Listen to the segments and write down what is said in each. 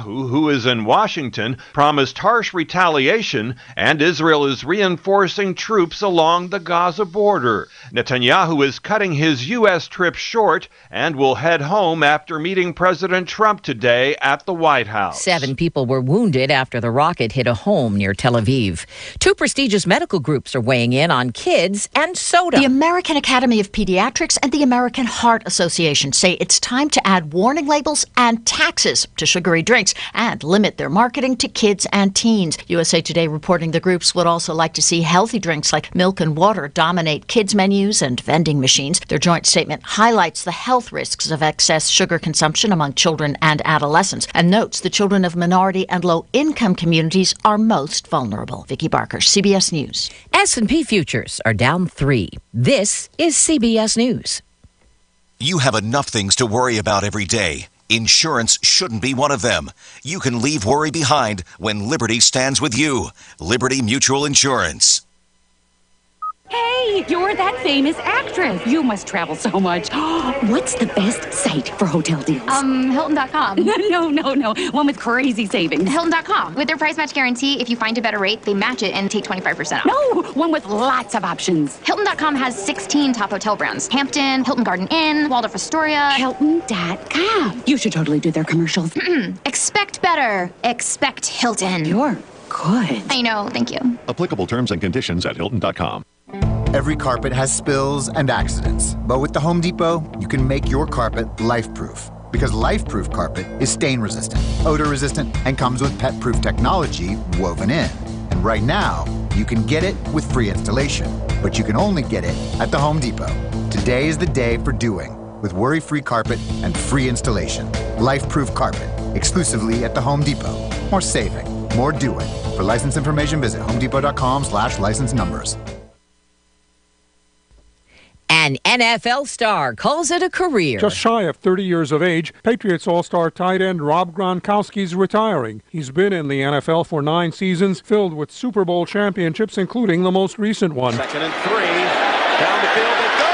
Netanyahu, who is in Washington, promised harsh retaliation, and Israel is reinforcing troops along the Gaza border. Netanyahu is cutting his U.S. trip short and will head home after meeting President Trump today at the White House. 7 people were wounded after the rocket hit a home near Tel Aviv. 2 prestigious medical groups are weighing in on kids and soda. The American Academy of Pediatrics and the American Heart Association say it's time to add warning labels and taxes to sugary drinks and limit their marketing to kids and teens. USA Today reporting the groups would also like to see healthy drinks like milk and water dominate kids' menus and vending machines. Their joint statement highlights the health risks of excess sugar consumption among children and adolescents and notes the children of minority and low-income communities are most vulnerable. Vicki Barker, CBS News. S&P futures are down 3. This is CBS News. You have enough things to worry about every day. Insurance shouldn't be one of them. You can leave worry behind when Liberty stands with you. Liberty Mutual Insurance. Hey, you're that famous actress. You must travel so much. What's the best site for hotel deals? Hilton.com. No. One with crazy savings. Hilton.com. With their price match guarantee, if you find a better rate, they match it and take 25% off. No, one with lots of options. Hilton.com has 16 top hotel brands. Hampton, Hilton Garden Inn, Waldorf Astoria. Hilton.com. You should totally do their commercials. Expect better. Expect Hilton. You're good. I know, thank you. Applicable terms and conditions at Hilton.com. Every carpet has spills and accidents, but with the Home Depot, you can make your carpet life-proof. Because life-proof carpet is stain-resistant, odor-resistant, and comes with pet-proof technology woven in. And right now, you can get it with free installation, but you can only get it at the Home Depot. Today is the day for doing, with worry-free carpet and free installation. Life-proof carpet, exclusively at the Home Depot. More saving, more doing. For license information, visit homedepot.com/license numbers. An NFL star calls it a career. Just shy of 30 years of age, Patriots All-Star tight end Rob Gronkowski is retiring. He's been in the NFL for 9 seasons, filled with Super Bowl championships, including the most recent one. 2nd and 3. Down the field they go!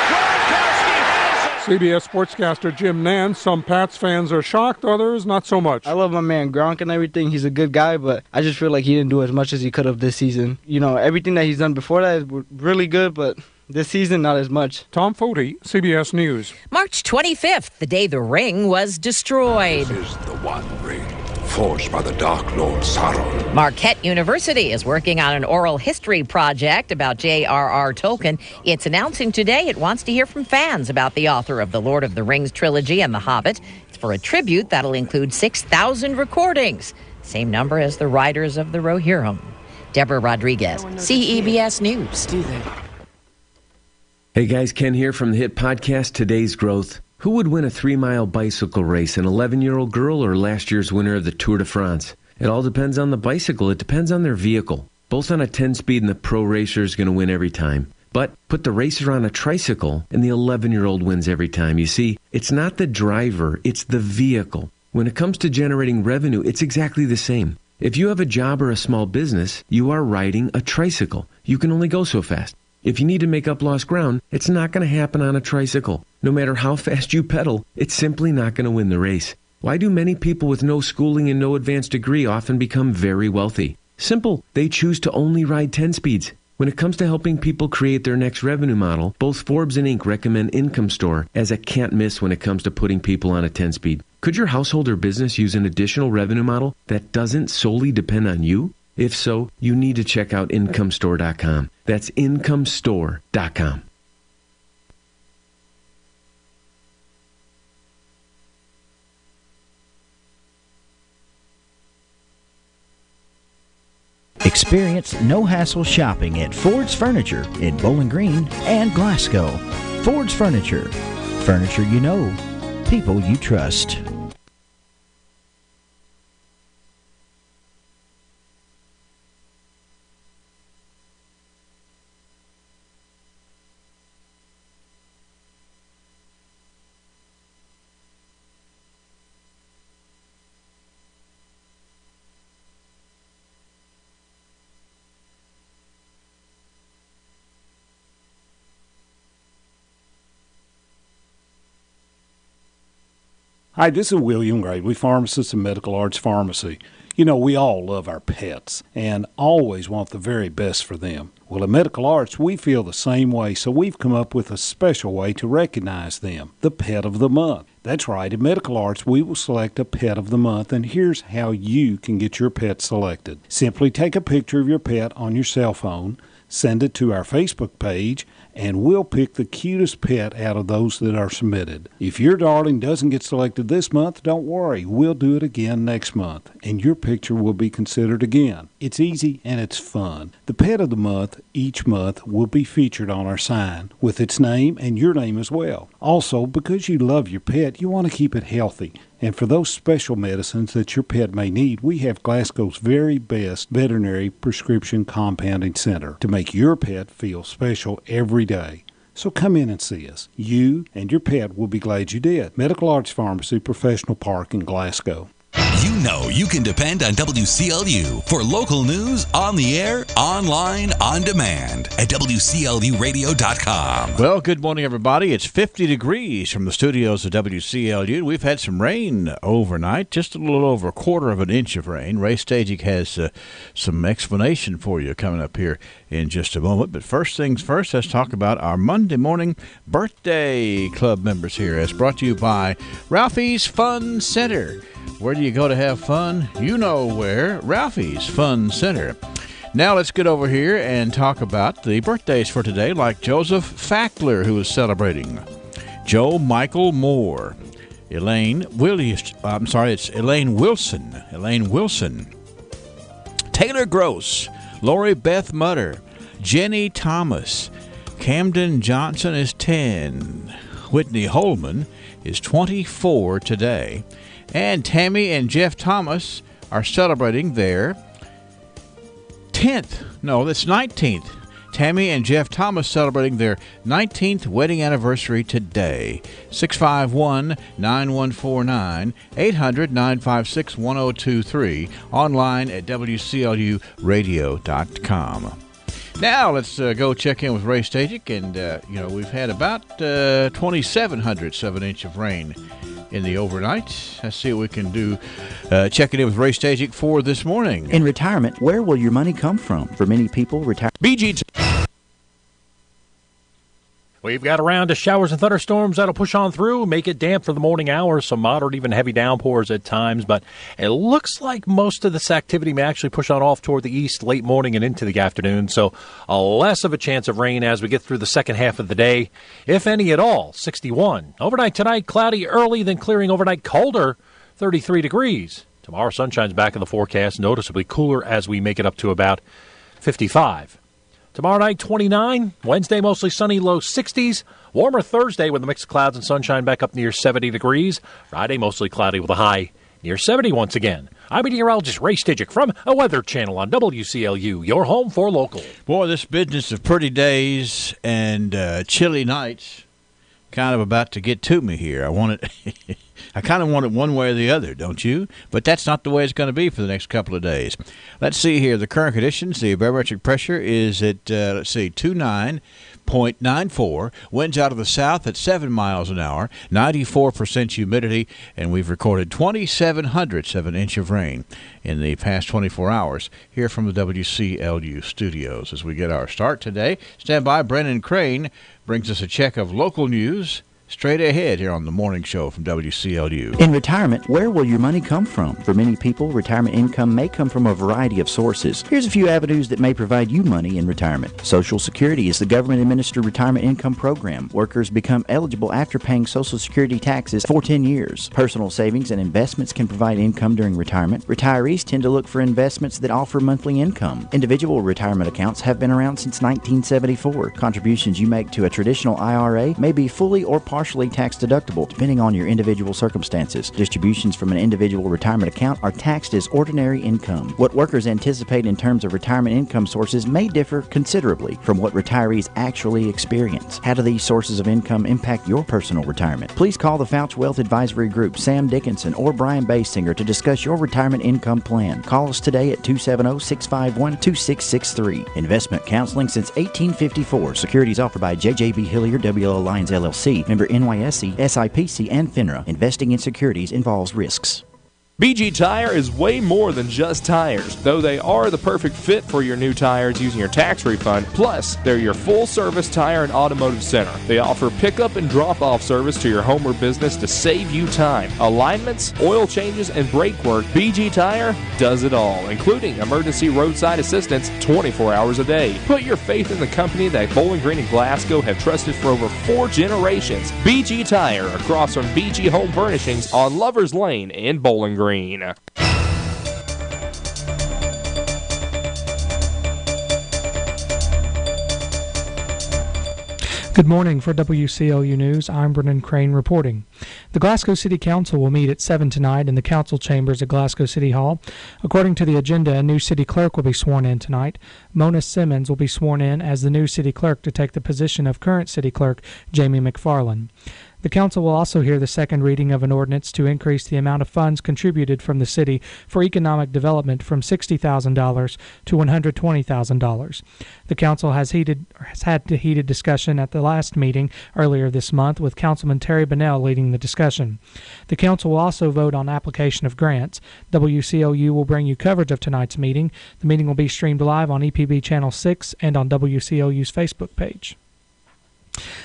Gronkowski has it! CBS sportscaster Jim Nance. Some Pats fans are shocked, others not so much. I love my man Gronk and everything. He's a good guy, but I just feel like he didn't do as much as he could have this season. You know, everything that he's done before that is really good, but this season, not as much. Tom Foti, CBS News. March 25th, the day the ring was destroyed. This is the One Ring, forged by the Dark Lord Sauron. Marquette University is working on an oral history project about J.R.R. Tolkien. It's announcing today it wants to hear from fans about the author of the Lord of the Rings trilogy and The Hobbit. It's for a tribute that'll include 6,000 recordings, same number as the writers of the Rohirrim. Deborah Rodriguez, CEBS News. Hey guys, Ken here from the hit podcast Today's Growth. Who would win a 3-mile bicycle race, an 11-year-old girl or last year's winner of the Tour de France? It all depends on the bicycle. It depends on their vehicle. Both on a 10-speed and the pro racer is going to win every time. But put the racer on a tricycle and the 11-year-old wins every time. You see, it's not the driver, it's the vehicle. When it comes to generating revenue, it's exactly the same. If you have a job or a small business, you are riding a tricycle. You can only go so fast. If you need to make up lost ground, it's not going to happen on a tricycle. No matter how fast you pedal, it's simply not going to win the race. Why do many people with no schooling and no advanced degree often become very wealthy? Simple. They choose to only ride 10 speeds. When it comes to helping people create their next revenue model, both Forbes and Inc. recommend Income Store as a can't miss when it comes to putting people on a 10-speed. Could your household or business use an additional revenue model that doesn't solely depend on you? If so, you need to check out IncomeStore.com. That's IncomeStore.com. Experience no-hassle shopping at Ford's Furniture in Bowling Green and Glasgow. Ford's Furniture. Furniture you know. People you trust. Hi, this is William Gravely, pharmacist at Medical Arts Pharmacy. You know, we all love our pets and always want the very best for them. Well, at Medical Arts, we feel the same way, so we've come up with a special way to recognize them, the Pet of the Month. That's right, at Medical Arts, we will select a Pet of the Month, and here's how you can get your pet selected. Simply take a picture of your pet on your cell phone, send it to our Facebook page, and we'll pick the cutest pet out of those that are submitted. If your darling doesn't get selected this month, don't worry. We'll do it again next month, and your picture will be considered again. It's easy and it's fun. The Pet of the Month each month will be featured on our sign with its name and your name as well. Also, because you love your pet, you want to keep it healthy. And for those special medicines that your pet may need, we have Glasgow's very best veterinary prescription compounding center to make your pet feel special every day. So come in and see us. You and your pet will be glad you did. Medical Arts Pharmacy, Professional Park in Glasgow. You know you can depend on WCLU for local news on the air, online, on demand at WCLUradio.com. Well, good morning, everybody. It's 50 degrees from the studios of WCLU. We've had some rain overnight, just a little over a quarter of an inch of rain. Ray Stajic has some explanation for you coming up here in just a moment. But first things first, let's talk about our Monday morning birthday club members here. As brought to you by Ralphie's Fun Center. Where do you go to have fun? You know where. Ralphie's Fun Center. Now let's get over here and talk about the birthdays for today, like Joseph Fackler, who is celebrating. Joe Michael Moore. Elaine Wilson. Taylor Gross. Lori Beth Mutter. Jenny Thomas. Camden Johnson is 10. Whitney Holman is 24 today. And Tammy and Jeff Thomas are celebrating their 19th. Tammy and Jeff Thomas celebrating their 19th wedding anniversary today. 651-9149, 800-956-1023, online at WCLUradio.com. Now let's go check in with Ray Stajic, and we've had about 2,700 of an inch of rain in the overnight. Let's see what we can do. Checking in with Ray Stajic for this morning. In retirement, where will your money come from? For many people, BG. We've got a round of showers and thunderstorms that'll push on through, make it damp for the morning hours, some moderate, even heavy downpours at times, but it looks like most of this activity may actually push on off toward the east late morning and into the afternoon, so less of a chance of rain as we get through the second half of the day, if any at all. 61. Overnight tonight, cloudy early, then clearing overnight, colder, 33 degrees. Tomorrow, sunshine's back in the forecast, noticeably cooler as we make it up to about 55. Tomorrow night, 29. Wednesday, mostly sunny, low 60s. Warmer Thursday with a mix of clouds and sunshine back up near 70 degrees. Friday, mostly cloudy with a high near 70 once again. I'm meteorologist Ray Stajic from a Weather Channel on WCLU, your home for local. Boy, this business of pretty days and chilly nights kind of about to get to me here. I kind of want it one way or the other, don't you? But that's not the way it's going to be for the next couple of days. Let's see here. The current conditions, the barometric pressure is at, 29.94. Winds out of the south at 7 miles an hour, 94% humidity, and we've recorded 2,700 of an inch of rain in the past 24 hours here from the WCLU studios. As we get our start today, stand by. Brennan Crane brings us a check of local news straight ahead here on the morning show from WCLU. In retirement, where will your money come from? For many people, retirement income may come from a variety of sources. Here's a few avenues that may provide you money in retirement. Social Security is the government-administered retirement income program. Workers become eligible after paying Social Security taxes for 10 years. Personal savings and investments can provide income during retirement. Retirees tend to look for investments that offer monthly income. Individual retirement accounts have been around since 1974. Contributions you make to a traditional IRA may be fully or partially tax deductible, depending on your individual circumstances. Distributions from an individual retirement account are taxed as ordinary income. What workers anticipate in terms of retirement income sources may differ considerably from what retirees actually experience. How do these sources of income impact your personal retirement? Please call the Fouch Wealth Advisory Group, Sam Dickinson, or Brian Basinger to discuss your retirement income plan. Call us today at 270-651-2663. Investment counseling since 1854. Securities offered by JJB Hillier, WL Alliance LLC. Member NYSE, SIPC, and FINRA. Investing in securities involves risks. BG Tire is way more than just tires, though they are the perfect fit for your new tires using your tax refund. Plus, they're your full-service tire and automotive center. They offer pickup and drop-off service to your home or business to save you time. Alignments, oil changes, and brake work, BG Tire does it all, including emergency roadside assistance 24 hours a day. Put your faith in the company that Bowling Green and Glasgow have trusted for over 4 generations. BG Tire, across from BG Home Furnishings on Lovers Lane in Bowling Green. Good morning. For WCLU News, I'm Brennan Crane reporting. The Glasgow City Council will meet at 7 tonight in the council chambers at Glasgow City Hall. According to the agenda, a new city clerk will be sworn in tonight. Mona Simmons will be sworn in as the new city clerk to take the position of current city clerk Jamie McFarland. The council will also hear the second reading of an ordinance to increase the amount of funds contributed from the city for economic development from $60,000 to $120,000. The council has had a heated discussion at the last meeting earlier this month, with Councilman Terry Bunnell leading the discussion. The council will also vote on application of grants. WCLU will bring you coverage of tonight's meeting. The meeting will be streamed live on EPB Channel 6 and on WCLU's Facebook page.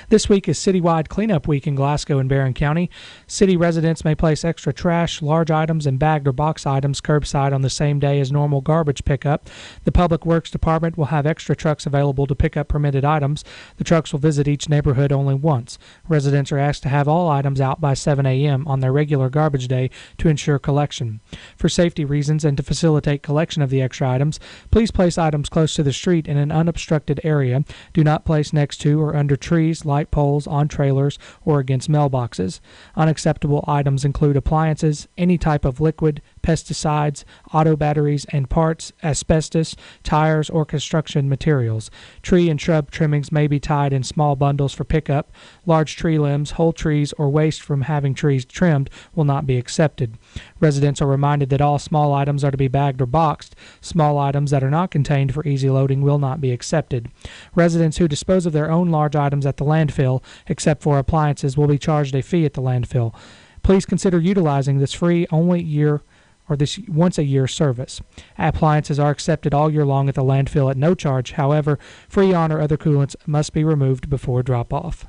This week is Citywide Cleanup Week in Glasgow and Barron County. City residents may place extra trash, large items, and bagged or box items curbside on the same day as normal garbage pickup. The Public Works Department will have extra trucks available to pick up permitted items. The trucks will visit each neighborhood only once. Residents are asked to have all items out by 7 a.m. on their regular garbage day to ensure collection. For safety reasons and to facilitate collection of the extra items, please place items close to the street in an unobstructed area. Do not place next to or under trees, light poles, on trailers, or against mailboxes. Unacceptable items include appliances, any type of liquid, pesticides, auto batteries and parts, asbestos, tires, or construction materials. Tree and shrub trimmings may be tied in small bundles for pickup. Large tree limbs, whole trees, or waste from having trees trimmed will not be accepted. Residents are reminded that all small items are to be bagged or boxed. Small items that are not contained for easy loading will not be accepted. Residents who dispose of their own large items at the landfill, except for appliances, will be charged a fee at the landfill. Please consider utilizing this free this once-a-year service. Appliances are accepted all year long at the landfill at no charge. However, Freon or other coolants must be removed before drop-off.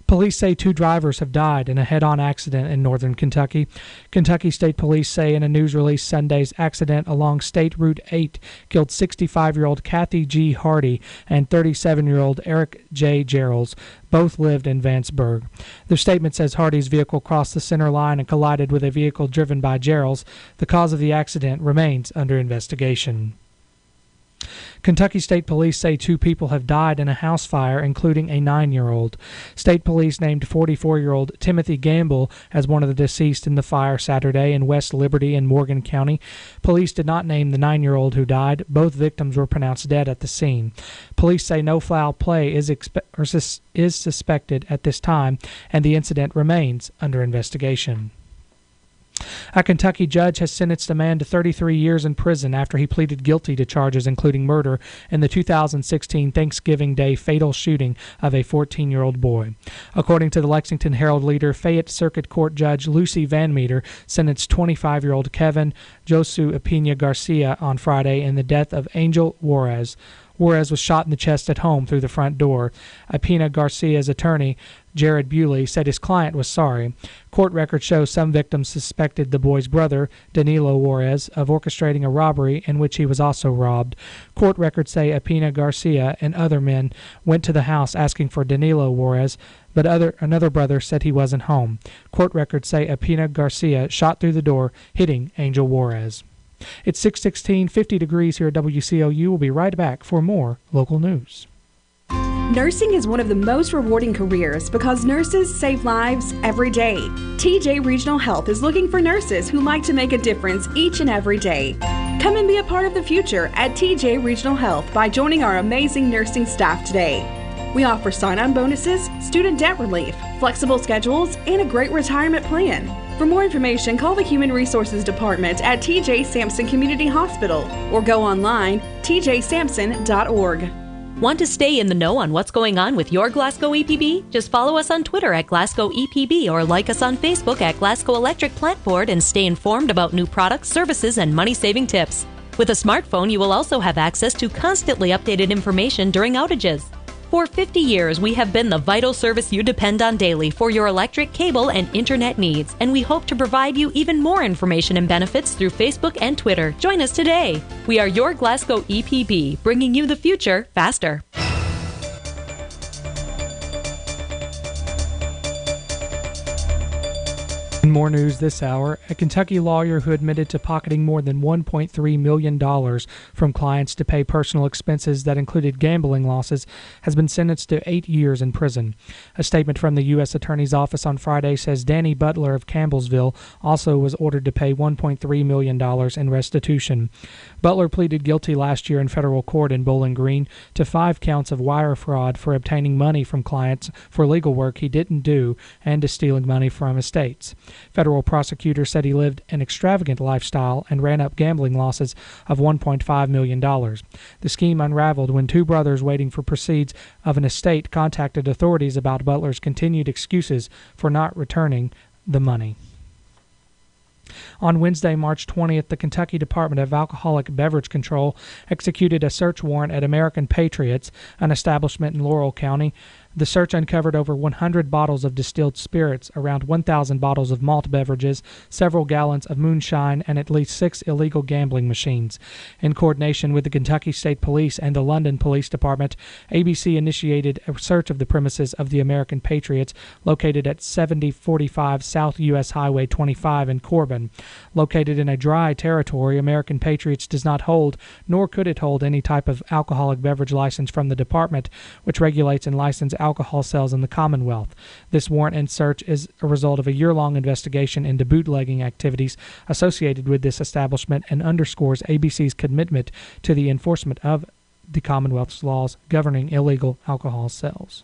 Police say 2 drivers have died in a head-on accident in northern Kentucky. Kentucky State Police say in a news release Sunday's accident along State Route 8 killed 65-year-old Kathy G. Hardy and 37-year-old Eric J. Geralds. Both lived in Vanceburg. The statement says Hardy's vehicle crossed the center line and collided with a vehicle driven by Geralds. The cause of the accident remains under investigation. Kentucky State Police say 2 people have died in a house fire, including a 9-year-old. State Police named 44-year-old Timothy Gamble as one of the deceased in the fire Saturday in West Liberty and Morgan County. Police did not name the 9-year-old who died. Both victims were pronounced dead at the scene. Police say no foul play is suspected at this time, and the incident remains under investigation. A Kentucky judge has sentenced a man to 33 years in prison after he pleaded guilty to charges including murder in the 2016 Thanksgiving Day fatal shooting of a 14-year-old boy. According to the Lexington Herald-Leader, Fayette Circuit Court Judge Lucy Van Meter sentenced 25-year-old Kevin Josu Apina Garcia on Friday in the death of Angel Juarez. Juarez was shot in the chest at home through the front door. Apina Garcia's attorney, Jared Bewley, said his client was sorry. Court records show some victims suspected the boy's brother, Danilo Juarez, of orchestrating a robbery in which he was also robbed. Court records say Apina Garcia and other men went to the house asking for Danilo Juarez, but another brother said he wasn't home. Court records say Apina Garcia shot through the door, hitting Angel Juarez. It's 6:16, 50 degrees here at WCLU. We'll be right back for more local news. Nursing is one of the most rewarding careers because nurses save lives every day. TJ Regional Health is looking for nurses who like to make a difference each and every day. Come and be a part of the future at TJ Regional Health by joining our amazing nursing staff today. We offer sign-on bonuses, student debt relief, flexible schedules, and a great retirement plan. For more information, call the Human Resources Department at TJ Sampson Community Hospital or go online tjsampson.org. Want to stay in the know on what's going on with your Glasgow EPB? Just follow us on Twitter at Glasgow EPB or like us on Facebook at Glasgow Electric Plant Board and stay informed about new products, services, and money-saving tips. With a smartphone, you will also have access to constantly updated information during outages. For 50 years, we have been the vital service you depend on daily for your electric, cable, and internet needs, and we hope to provide you even more information and benefits through Facebook and Twitter. Join us today. We are your Glasgow EPB, bringing you the future faster. In more news this hour, a Kentucky lawyer who admitted to pocketing more than $1.3 million from clients to pay personal expenses that included gambling losses has been sentenced to 8 years in prison. A statement from the U.S. Attorney's Office on Friday says Danny Butler of Campbellsville also was ordered to pay $1.3 million in restitution. Butler pleaded guilty last year in federal court in Bowling Green to 5 counts of wire fraud for obtaining money from clients for legal work he didn't do and to stealing money from estates. Federal prosecutors said he lived an extravagant lifestyle and ran up gambling losses of $1.5 million. The scheme unraveled when 2 brothers waiting for proceeds of an estate contacted authorities about Butler's continued excuses for not returning the money. On Wednesday, March 20th, the Kentucky Department of Alcoholic Beverage Control executed a search warrant at American Patriots, an establishment in Laurel County. The search uncovered over 100 bottles of distilled spirits, around 1,000 bottles of malt beverages, several gallons of moonshine, and at least 6 illegal gambling machines. In coordination with the Kentucky State Police and the London Police Department, ABC initiated a search of the premises of the American Patriots located at 7045 South U.S. Highway 25 in Corbin. Located in a dry territory, American Patriots does not hold, nor could it hold, any type of alcoholic beverage license from the department, which regulates and licenses alcohol sales in the Commonwealth. This warrant and search is a result of a year-long investigation into bootlegging activities associated with this establishment and underscores ABC's commitment to the enforcement of the Commonwealth's laws governing illegal alcohol sales.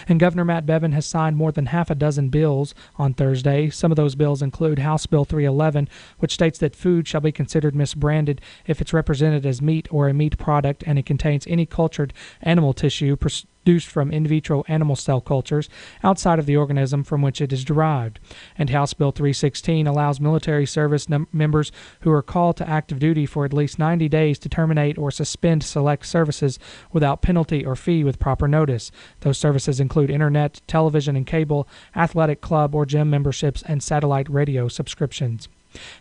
And Governor Matt Bevin has signed more than half a dozen bills on Thursday. Some of those bills include House Bill 311, which states that food shall be considered misbranded if it's represented as meat or a meat product and it contains any cultured animal tissue produced from in vitro animal cell cultures outside of the organism from which it is derived. And House Bill 316 allows military service members who are called to active duty for at least 90 days to terminate or suspend select services without penalty or fee with proper notice. Those services include internet, television and cable, athletic club or gym memberships, and satellite radio subscriptions.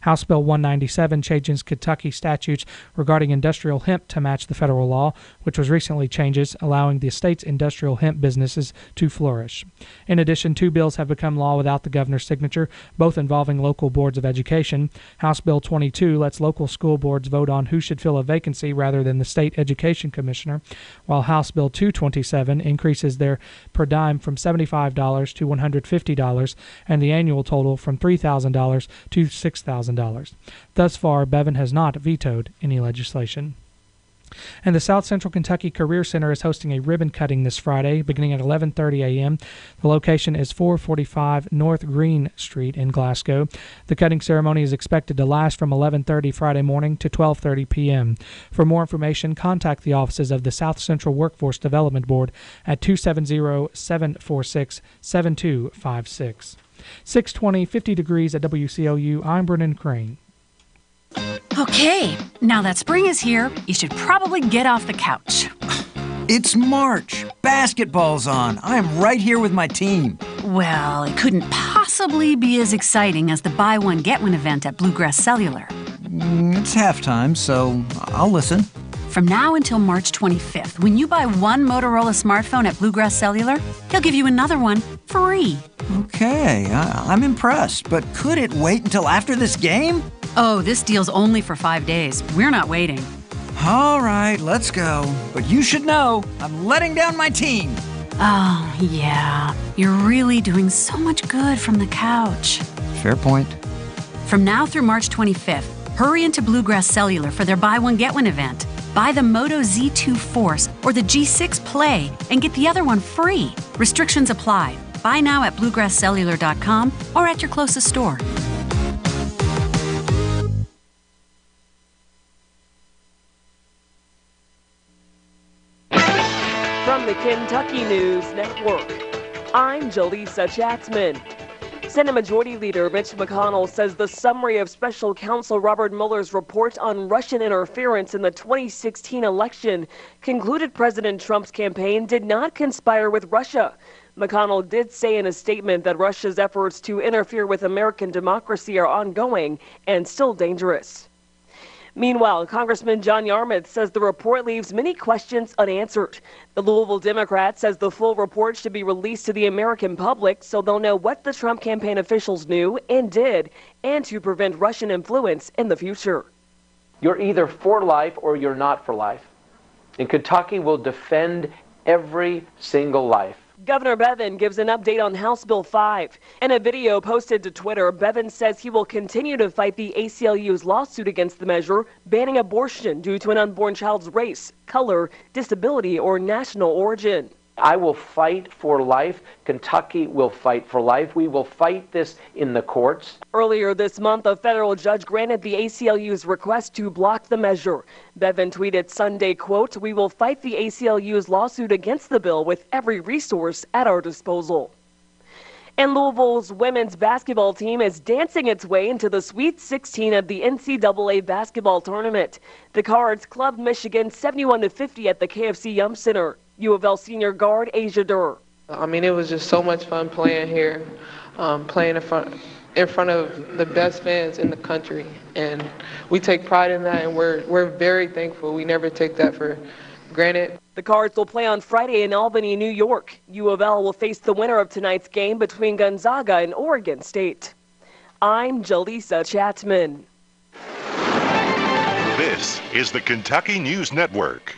House Bill 197 changes Kentucky statutes regarding industrial hemp to match the federal law, which was recently changed, allowing the state's industrial hemp businesses to flourish. In addition, 2 bills have become law without the governor's signature, both involving local boards of education. House Bill 22 lets local school boards vote on who should fill a vacancy rather than the state education commissioner, while House Bill 227 increases their per dime from $75 to $150 and the annual total from $3,000 to $6,000. Thus far, Bevin has not vetoed any legislation. And the South Central Kentucky Career Center is hosting a ribbon cutting this Friday, beginning at 11:30 a.m. The location is 445 North Green Street in Glasgow. The cutting ceremony is expected to last from 11:30 Friday morning to 12:30 p.m. For more information, contact the offices of the South Central Workforce Development Board at 270-746-7256. 620, 50 degrees at WCLU. I'm Brennan Crane. Okay, now that spring is here, you should probably get off the couch. It's March. Basketball's on. I'm right here with my team. Well, it couldn't possibly be as exciting as the buy one, get one event at Bluegrass Cellular. It's halftime, so I'll listen. From now until March 25th, when you buy one Motorola smartphone at Bluegrass Cellular, they'll give you another one free. Okay, I'm impressed, but could it wait until after this game? Oh, this deal's only for 5 days. We're not waiting. All right, let's go. But you should know, I'm letting down my team. Oh, yeah. You're really doing so much good from the couch. Fair point. From now through March 25th, hurry into Bluegrass Cellular for their buy one, get one event. Buy the Moto Z2 Force or the G6 Play and get the other one free. Restrictions apply. Buy now at bluegrasscellular.com or at your closest store. from the Kentucky News Network. I'm Jaleesa Chatzman. Senate Majority Leader Mitch McConnell says the summary of Special Counsel Robert Mueller's report on Russian interference in the 2016 election concluded President Trump's campaign did not conspire with Russia. McConnell did say in a statement that Russia's efforts to interfere with American democracy are ongoing and still dangerous. Meanwhile, Congressman John Yarmuth says the report leaves many questions unanswered. The Louisville Democrat says the full report should be released to the American public so they'll know what the Trump campaign officials knew and did, and to prevent Russian influence in the future. You're either for life or you're not for life. And Kentucky will defend every single life. Governor Bevin gives an update on House Bill 5. In a video posted to Twitter, Bevin says he will continue to fight the ACLU's lawsuit against the measure, banning abortion due to an unborn child's race, color, disability, or national origin. I will fight for life. Kentucky will fight for life. We will fight this in the courts. Earlier this month, a federal judge granted the ACLU's request to block the measure. Bevin tweeted Sunday, quote, "We will fight the ACLU's lawsuit against the bill with every resource at our disposal." And Louisville's women's basketball team is dancing its way into the Sweet 16 of the NCAA basketball tournament. The Cards clubbed Michigan 71-50 at the KFC Yum Center. U of L senior guard Asia Durr. I mean, it was just so much fun playing here, playing in front of the best fans in the country, and we take pride in that, and we're very thankful. We never take that for granted. The Cards will play on Friday in Albany, New York. U of L will face the winner of tonight's game between Gonzaga and Oregon State. I'm Jaleesa Chatzman. This is the Kentucky News Network.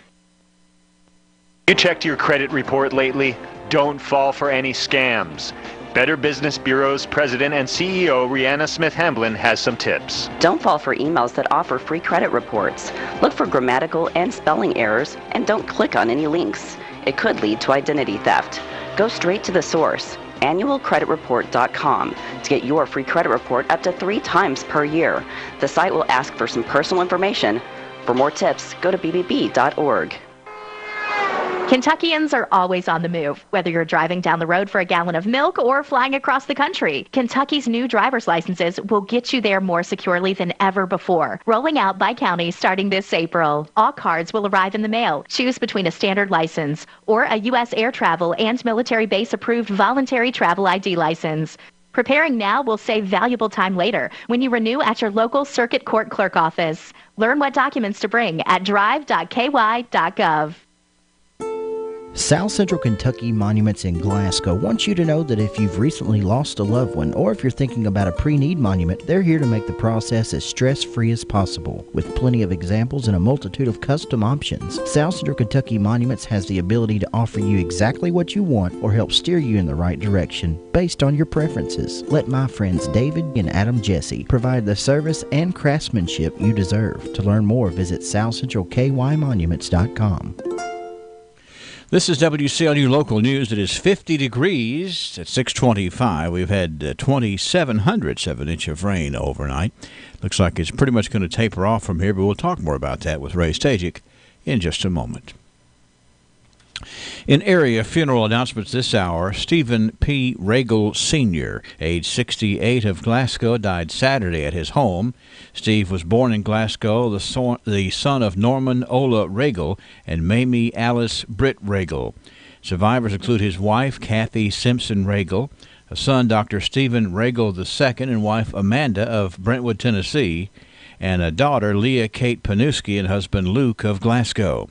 You checked your credit report lately? Don't fall for any scams. Better Business Bureau's president and CEO Rihanna Smith Hamblin has some tips. Don't fall for emails that offer free credit reports. Look for grammatical and spelling errors and don't click on any links. It could lead to identity theft. Go straight to the source, annualcreditreport.com, to get your free credit report up to 3 times per year. The site will ask for some personal information. For more tips, go to bbb.org. Kentuckians are always on the move, whether you're driving down the road for a gallon of milk or flying across the country. Kentucky's new driver's licenses will get you there more securely than ever before. Rolling out by county starting this April. All cards will arrive in the mail. Choose between a standard license or a U.S. air travel and military base approved voluntary travel ID license. Preparing now will save valuable time later when you renew at your local circuit court clerk office. Learn what documents to bring at drive.ky.gov. South Central Kentucky Monuments in Glasgow wants you to know that if you've recently lost a loved one or if you're thinking about a pre-need monument, they're here to make the process as stress-free as possible. With plenty of examples and a multitude of custom options, South Central Kentucky Monuments has the ability to offer you exactly what you want or help steer you in the right direction based on your preferences. Let my friends David and Adam Jesse provide the service and craftsmanship you deserve. To learn more, visit southcentralkymonuments.com. This is WCLU Local News. It is 50 degrees at 6:25. We've had 2,700 7-inch of rain overnight. Looks like it's pretty much going to taper off from here, but we'll talk more about that with Ray Stajic in just a moment. In area funeral announcements this hour, Stephen P. Regal Sr., age 68, of Glasgow, died Saturday at his home. Steve was born in Glasgow, the son of Norman Ola Regal and Mamie Alice Britt Regal. Survivors include his wife, Kathy Simpson Regal, a son, Dr. Stephen Regal II, and wife Amanda of Brentwood, Tennessee, and a daughter, Leah Kate Panuski, and husband Luke of Glasgow.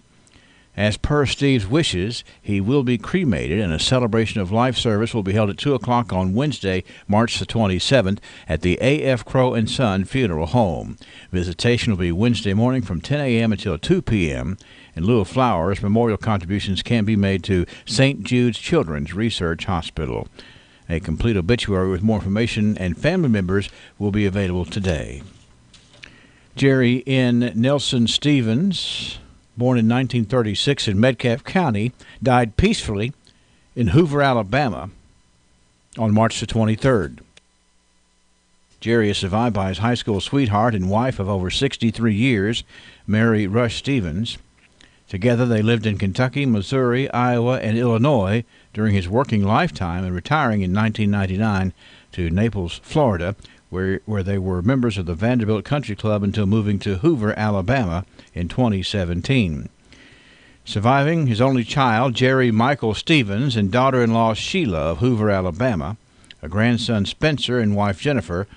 As per Steve's wishes, he will be cremated, and a celebration of life service will be held at 2 o'clock on Wednesday, March the 27th, at the A.F. Crow & Son Funeral Home. Visitation will be Wednesday morning from 10 a.m. until 2 p.m. In lieu of flowers, memorial contributions can be made to St. Jude's Children's Research Hospital. A complete obituary with more information and family members will be available today. Jerry N. Nelson Stevens, born in 1936 in Metcalfe County, died peacefully in Hoover, Alabama on March the 23rd. Jerry is survived by his high school sweetheart and wife of over 63 years, Mary Rush Stevens. Together, they lived in Kentucky, Missouri, Iowa, and Illinois during his working lifetime and retiring in 1999 to Naples, Florida, where they were members of the Vanderbilt Country Club until moving to Hoover, Alabama in 2017. Surviving his only child, Jerry Michael Stevens, and daughter-in-law Sheila of Hoover, Alabama, a grandson Spencer and wife Jennifer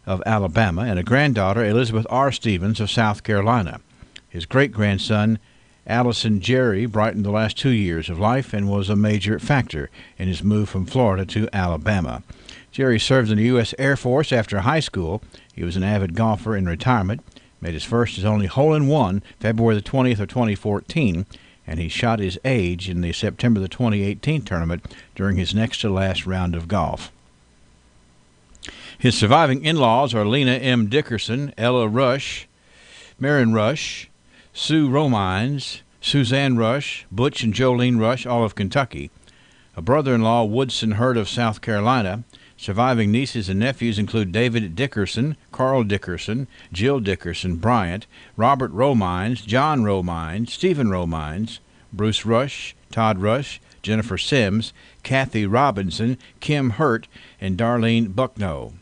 of Alabama, and a granddaughter Elizabeth R. Stevens of South Carolina. His great-grandson Allison Jerry brightened the last 2 years of life and was a major factor in his move from Florida to Alabama. Jerry served in the U.S. Air Force after high school. He was an avid golfer in retirement, made his first his only hole-in-one February the 20th of 2014, and he shot his age in the September the 2018 tournament during his next-to-last round of golf. His surviving in-laws are Lena M. Dickerson, Ella Rush, Marion Rush, Sue Romines, Suzanne Rush, Butch and Jolene Rush, all of Kentucky, a brother-in-law, Woodson Hurd of South Carolina. Surviving nieces and nephews include David Dickerson, Carl Dickerson, Jill Dickerson Bryant, Robert Romines, John Romines, Stephen Romines, Bruce Rush, Todd Rush, Jennifer Sims, Kathy Robinson, Kim Hurt, and Darlene Bucknow.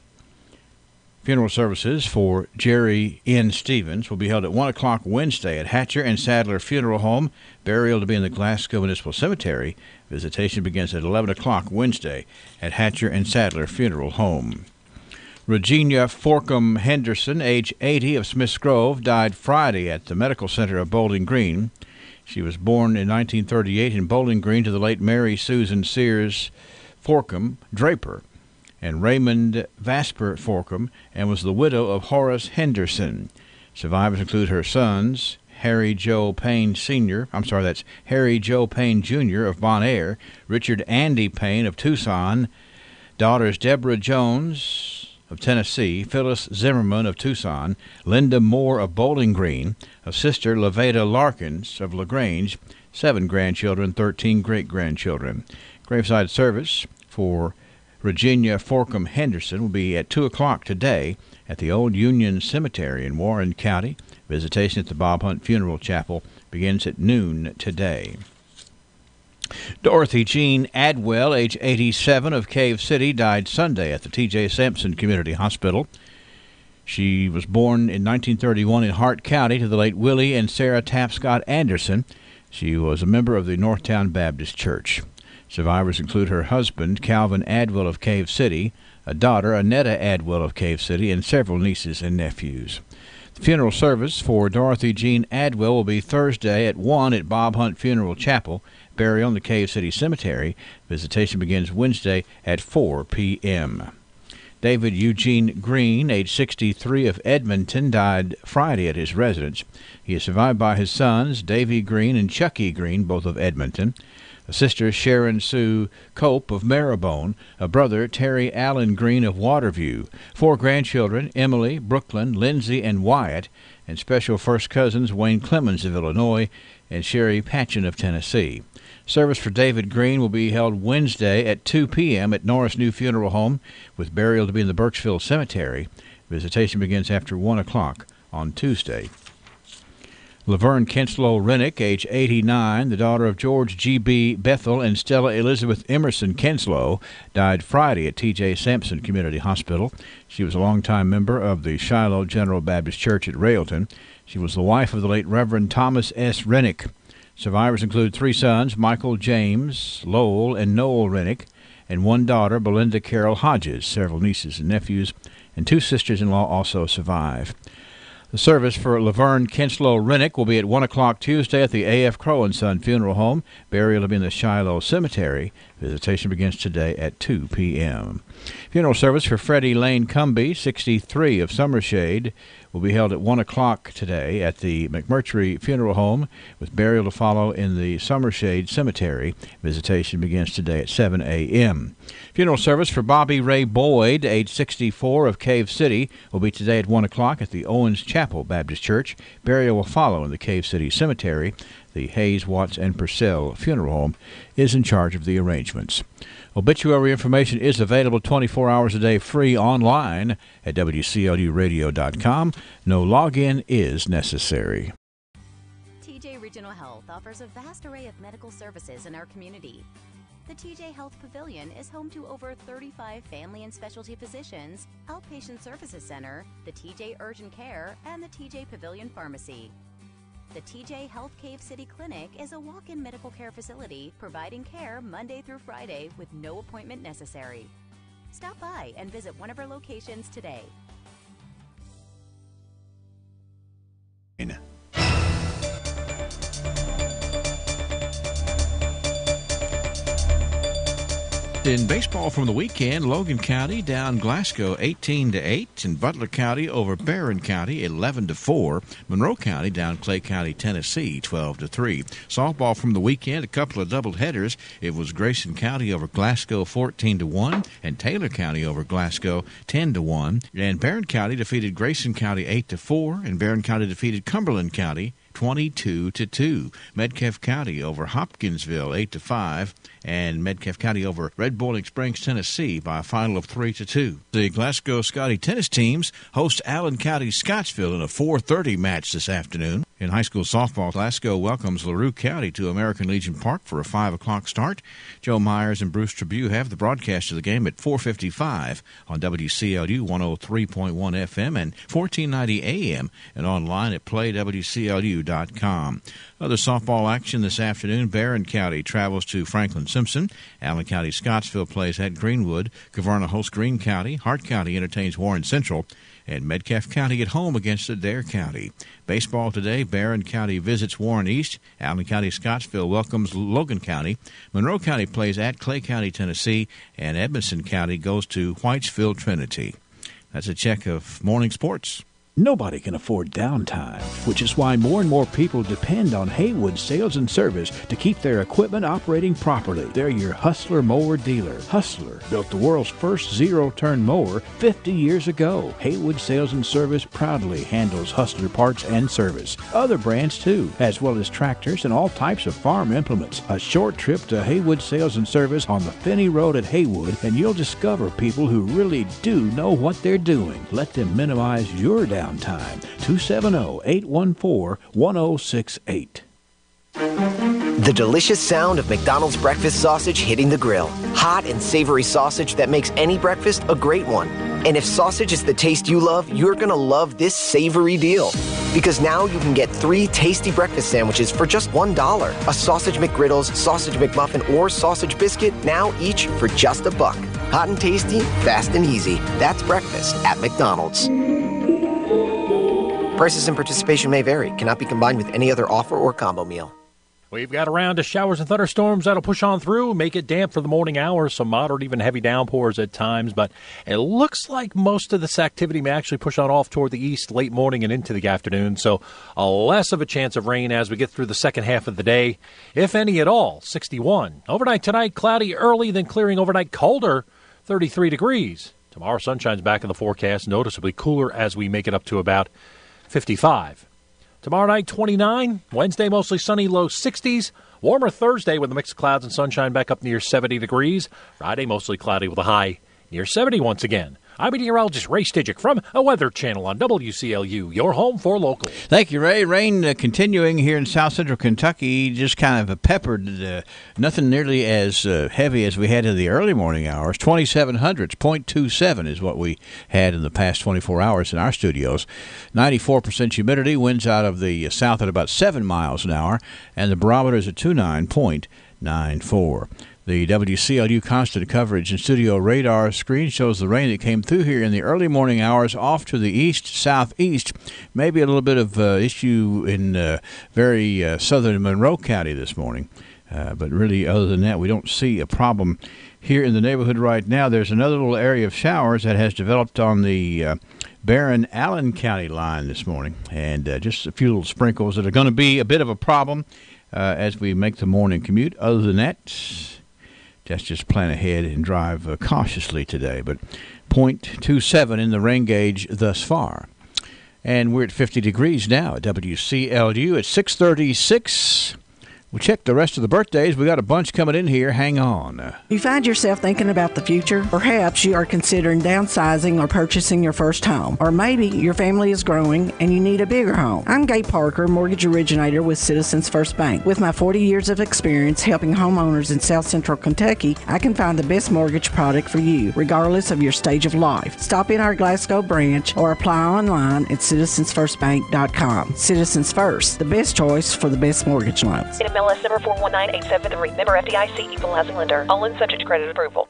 Funeral services for Jerry N. Stevens will be held at 1 o'clock Wednesday at Hatcher and Sadler Funeral Home. Burial to be in the Glasgow Municipal Cemetery. Visitation begins at 11 o'clock Wednesday at Hatcher and Sadler Funeral Home. Regina Forcum Henderson, age 80, of Smiths Grove, died Friday at the Medical Center of Bowling Green. She was born in 1938 in Bowling Green to the late Mary Susan Sears Forcum Draper and Raymond Vasper Forcum, and was the widow of Horace Henderson. Survivors include her sons, Harry Joe Payne Jr. of Bonaire, Richard Andy Payne of Tucson, daughters Deborah Jones of Tennessee, Phyllis Zimmerman of Tucson, Linda Moore of Bowling Green, a sister Laveda Larkins of LaGrange, 7 grandchildren, 13 great-grandchildren. Graveside service for Regina Forcum Henderson will be at 2 o'clock today at the Old Union Cemetery in Warren County. Visitation at the Bob Hunt Funeral Chapel begins at noon today. Dorothy Jean Adwell, age 87, of Cave City, died Sunday at the T.J. Sampson Community Hospital. She was born in 1931 in Hart County to the late Willie and Sarah Tapscott Anderson. She was a member of the Northtown Baptist Church. Survivors include her husband, Calvin Adwell of Cave City, a daughter, Annetta Adwell of Cave City, and several nieces and nephews. The funeral service for Dorothy Jean Adwell will be Thursday at 1 at Bob Hunt Funeral Chapel. Burial in the Cave City Cemetery. Visitation begins Wednesday at 4 p.m. David Eugene Green, age 63, of Edmonton, died Friday at his residence. He is survived by his sons, Davy Green and Chucky Green, both of Edmonton, a sister, Sharon Sue Cope of Marrowbone, a brother, Terry Allen Green of Waterview, 4 grandchildren, Emily, Brooklyn, Lindsay, and Wyatt, and special first cousins, Wayne Clemens of Illinois and Sherry Patchen of Tennessee. Service for David Green will be held Wednesday at 2 p.m. at Norris New Funeral Home, with burial to be in the Birchville Cemetery. Visitation begins after 1 o'clock on Tuesday. Laverne Kenslow Rennick, age 89, the daughter of George G.B. Bethel and Stella Elizabeth Emerson Kenslow, died Friday at T.J. Sampson Community Hospital. She was a longtime member of the Shiloh General Baptist Church at Railton. She was the wife of the late Reverend Thomas S. Rennick. Survivors include 3 sons, Michael James, Lowell, and Noel Rennick, and 1 daughter, Belinda Carol Hodges. Several nieces and nephews, and 2 sisters-in-law also survive. The service for Laverne Kenslow Rennick will be at 1 o'clock Tuesday at the A.F. Crow & Son Funeral Home. Burial will be in the Shiloh Cemetery. Visitation begins today at 2 p.m. Funeral service for Freddie Lane Cumby, 63, of Summershade, will be held at 1 o'clock today at the McMurtry Funeral Home, with burial to follow in the Summershade Cemetery. Visitation begins today at 7 a.m. Funeral service for Bobby Ray Boyd, age 64, of Cave City, will be today at 1 o'clock at the Owens Chapel Baptist Church. Burial will follow in the Cave City Cemetery. The Hayes, Watts, and Purcell Funeral Home is in charge of the arrangements. Obituary information is available 24 hours a day free online at WCLUradio.com. No login is necessary. Regional Health offers a vast array of medical services in our community. The TJ Health Pavilion is home to over 35 family and specialty physicians, outpatient services center, the TJ Urgent Care, and the TJ Pavilion Pharmacy. The TJ Health Cave City Clinic is a walk-in medical care facility providing care Monday through Friday with no appointment necessary. Stop by and visit one of our locations today. In baseball from the weekend, Logan County down Glasgow 18-8, and Butler County over Barron County 11-4. Monroe County down Clay County, Tennessee 12-3. Softball from the weekend, a couple of double headers. It was Grayson County over Glasgow 14-1, and Taylor County over Glasgow 10-1. And Barron County defeated Grayson County 8-4, and Barron County defeated Cumberland County 22-2. Metcalfe County over Hopkinsville 8-5, and Metcalfe County over Red Boiling Springs, Tennessee by a final of 3-2. The Glasgow Scotty tennis teams host Allen County Scottsville in a 4:30 match this afternoon. In high school softball, Glasgow welcomes LaRue County to American Legion Park for a 5 o'clock start. Joe Myers and Bruce Tribune have the broadcast of the game at 4:55 on WCLU 103.1 FM and 1490 AM and online at playwclu.com. Other softball action this afternoon. Barron County travels to Franklin Simpson. Allen County Scottsville plays at Greenwood. Gavarna hosts Greene County. Hart County entertains Warren Central. And Metcalfe County at home against Adair County. Baseball today, Barron County visits Warren East. Allen County Scottsville welcomes Logan County. Monroe County plays at Clay County, Tennessee. And Edmondson County goes to Whitesville Trinity. That's a check of morning sports. Nobody can afford downtime, which is why more and more people depend on Haywood Sales and Service to keep their equipment operating properly. They're your Hustler mower dealer. Hustler built the world's first zero-turn mower 50 years ago. Haywood Sales and Service proudly handles Hustler parts and service. Other brands, too, as well as tractors and all types of farm implements. A short trip to Haywood Sales and Service on the Finney Road at Haywood, and you'll discover people who really do know what they're doing. Let them minimize your downtime. 270-814-1068. The delicious sound of McDonald's breakfast sausage hitting the grill. Hot and savory sausage that makes any breakfast a great one. And if sausage is the taste you love, you're going to love this savory deal. Because now you can get 3 tasty breakfast sandwiches for just $1. A sausage McGriddles, sausage McMuffin, or sausage biscuit, now each for just $1. Hot and tasty, fast and easy. That's breakfast at McDonald's. Prices and participation may vary. Cannot be combined with any other offer or combo meal. We've got a round of showers and thunderstorms that'll push on through, make it damp for the morning hours, some moderate, even heavy downpours at times. But it looks like most of this activity may actually push on off toward the east late morning and into the afternoon. So less of a chance of rain as we get through the second half of the day, if any at all. 61. Overnight tonight, cloudy early, then clearing overnight, colder, 33 degrees. Tomorrow, sunshine's back in the forecast, noticeably cooler as we make it up to about 55. Tomorrow night, 29. Wednesday, mostly sunny, low 60s. Warmer Thursday with a mix of clouds and sunshine back up near 70 degrees. Friday, mostly cloudy with a high near 70 once again. I'm meteorologist Ray Stidgick from a Weather Channel on WCLU, your home for local. Thank you, Ray. Rain continuing here in south central Kentucky, just kind of peppered, nothing nearly as heavy as we had in the early morning hours. 2700s, 0.27 is what we had in the past 24 hours in our studios. 94% humidity, winds out of the south at about 7 miles an hour, and the barometer is at 29.94. The WCLU constant coverage and studio radar screen shows the rain that came through here in the early morning hours off to the east-southeast. Maybe a little bit of issue in very southern Monroe County this morning. But really, other than that, we don't see a problem here in the neighborhood right now. There's another little area of showers that has developed on the Barron-Allen County line this morning. And just a few little sprinkles that are going to be a bit of a problem as we make the morning commute. Other than that, let's just plan ahead and drive cautiously today. But 0.27 in the rain gauge thus far. And we're at 50 degrees now at WCLU at 6:36. We'll check the rest of the birthdays. We got a bunch coming in here. Hang on. You find yourself thinking about the future? Perhaps you are considering downsizing or purchasing your first home. Or maybe your family is growing and you need a bigger home. I'm Gay Parker, mortgage originator with Citizens First Bank. With my 40 years of experience helping homeowners in South Central Kentucky, I can find the best mortgage product for you, regardless of your stage of life. Stop in our Glasgow branch or apply online at citizensfirstbank.com. Citizens First, the best choice for the best mortgage loans. MLS number 419873. Member FDIC, equal housing lender. All in subject to credit approval.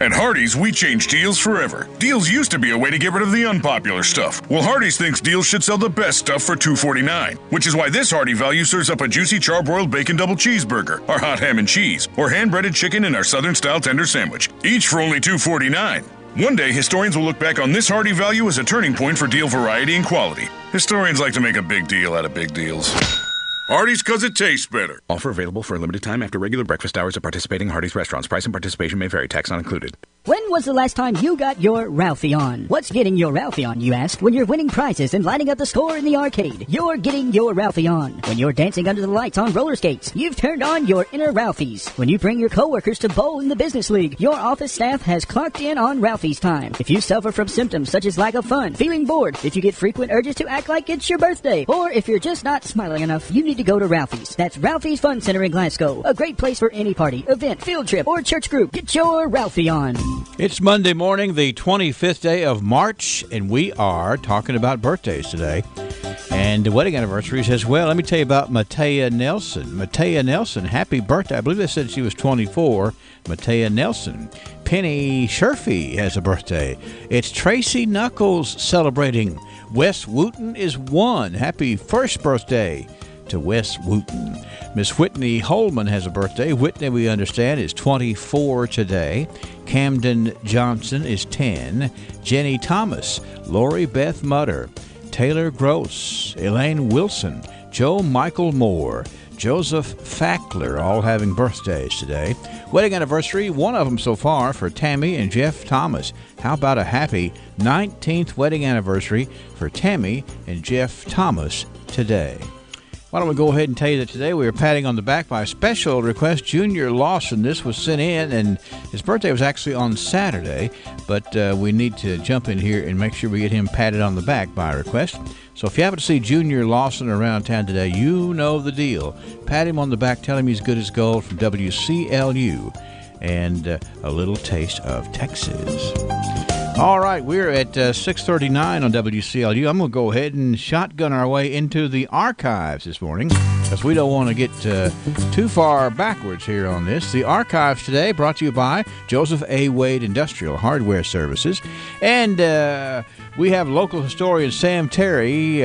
At Hardee's, we change deals forever. Deals used to be a way to get rid of the unpopular stuff. Well, Hardee's thinks deals should sell the best stuff for $2.49, which is why this Hardy value serves up a juicy charbroiled bacon double cheeseburger, our hot ham and cheese, or hand-breaded chicken in our Southern-style tender sandwich, each for only $2.49. One day, historians will look back on this Hardy value as a turning point for deal variety and quality. Historians like to make a big deal out of big deals. Hardee's, because it tastes better. Offer available for a limited time after regular breakfast hours at participating Hardee's restaurants. Price and participation may vary. Tax not included. When was the last time you got your Ralphie on? What's getting your Ralphie on, you ask? When you're winning prizes and lighting up the score in the arcade, you're getting your Ralphie on. When you're dancing under the lights on roller skates, you've turned on your inner Ralphies. When you bring your coworkers to bowl in the business league, your office staff has clocked in on Ralphie's time. If you suffer from symptoms such as lack of fun, feeling bored, if you get frequent urges to act like it's your birthday, or if you're just not smiling enough, you need to go to Ralphie's. That's Ralphie's Fun Center in Glasgow. A great place for any party, event, field trip, or church group. Get your Ralphie on. It's Monday morning, the 25th day of March, and we are talking about birthdays today and wedding anniversaries as well. Let me tell you about Matea Nelson. Matea Nelson, happy birthday. I believe they said she was 24. Matea Nelson. Penny Sherfy has a birthday. It's Tracy Knuckles celebrating. Wes Wooten is 1. Happy first birthday to Wes Wooten. Miss Whitney Holman has a birthday. Whitney, we understand, is 24 today. Camden Johnson is 10. Jenny Thomas, Lori Beth Mutter, Taylor Gross, Elaine Wilson, Joe Michael Moore, Joseph Fackler, all having birthdays today. Wedding anniversary, one of them so far for Tammy and Jeff Thomas. How about a happy 19th wedding anniversary for Tammy and Jeff Thomas today? Why don't we go ahead and tell you that today we are patting on the back by a special request, Junior Lawson. This was sent in, and his birthday was actually on Saturday, but we need to jump in here and make sure we get him patted on the back by request. So if you happen to see Junior Lawson around town today, you know the deal. Pat him on the back, tell him he's good as gold from WCLU, and a little taste of Texas. All right, we're at 6:39 on WCLU. I'm going to go ahead and shotgun our way into the archives this morning because we don't want to get too far backwards here on this. The archives today brought to you by Joseph A. Wade Industrial Hardware Services. And we have local historian Sam Terry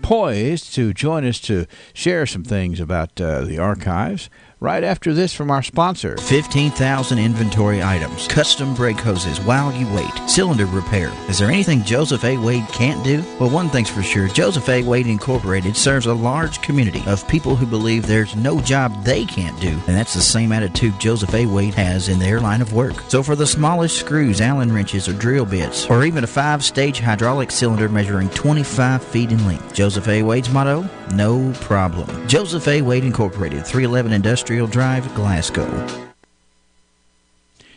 poised to join us to share some things about the archives right after this from our sponsor. 15,000 inventory items, custom brake hoses while you wait, cylinder repair. Is there anything Joseph A. Wade can't do? Well, one thing's for sure, Joseph A. Wade Incorporated serves a large community of people who believe there's no job they can't do, and that's the same attitude Joseph A. Wade has in their line of work. So for the smallest screws, Allen wrenches, or drill bits, or even a 5-stage hydraulic cylinder measuring 25 feet in length, Joseph A. Wade's motto, no problem. Joseph A. Wade Incorporated, 311 Industrial Drive, Glasgow.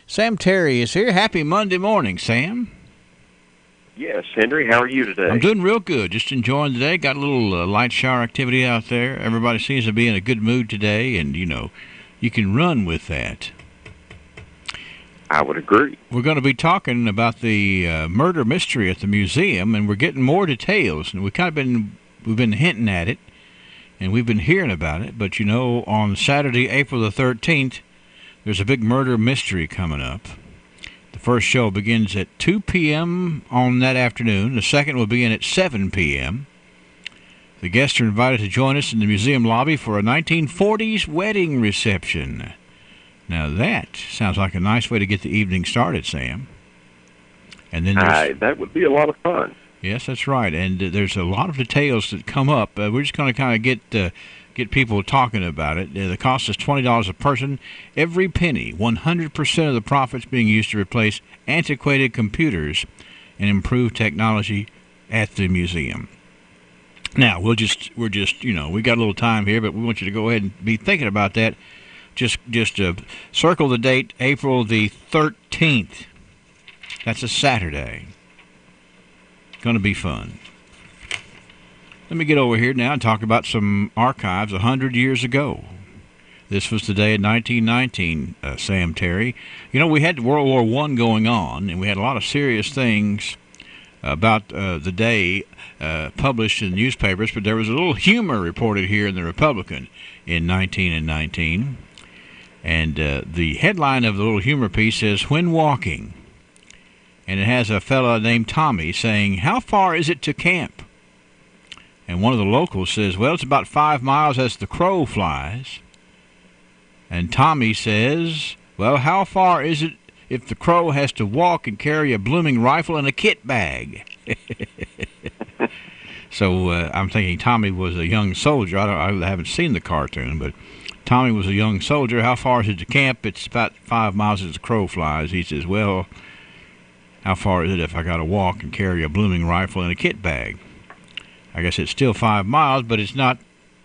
Sam Terry is here. Happy Monday morning, Sam. Yes, Henry, how are you today? I'm doing real good. Just enjoying the day. Got a little light shower activity out there. Everybody seems to be in a good mood today, and, you know, you can run with that. I would agree. We're going to be talking about the murder mystery at the museum, and we're getting more details. And we've been hinting at it, and we've been hearing about it. But, you know, on Saturday, April the 13th, there's a big murder mystery coming up. The first show begins at 2 p.m. on that afternoon. The second will begin at 7 p.m. The guests are invited to join us in the museum lobby for a 1940s wedding reception. Now that sounds like a nice way to get the evening started, Sam. And then that would be a lot of fun. Yes, that's right. And there's a lot of details that come up. We're just going to kind of get people talking about it. The cost is $20 a person. Every penny, 100% of the profits being used to replace antiquated computers and improve technology at the museum. Now, we're just, we got a little time here, but we want you to go ahead and be thinking about that. Just circle the date, April the 13th. That's a Saturday. Going to be fun. Let me get over here now and talk about some archives 100 years ago. This was the day in 1919, Sam Terry. We had World War I going on, and we had a lot of serious things about the day published in newspapers, but there was a little humor reported here in the Republican in 1919. And the headline of the little humor piece says, "When Walking." And it has a fella named Tommy saying, "How far is it to camp?" And one of the locals says, "Well, it's about 5 miles as the crow flies." And Tommy says, "Well, how far is it if the crow has to walk and carry a blooming rifle and a kit bag?" So I'm thinking Tommy was a young soldier. I haven't seen the cartoon, but Tommy was a young soldier. How far is it to camp? It's about 5 miles as the crow flies. He says, "Well, how far is it if I got to walk and carry a blooming rifle and a kit bag?" I guess it's still 5 miles, but it's not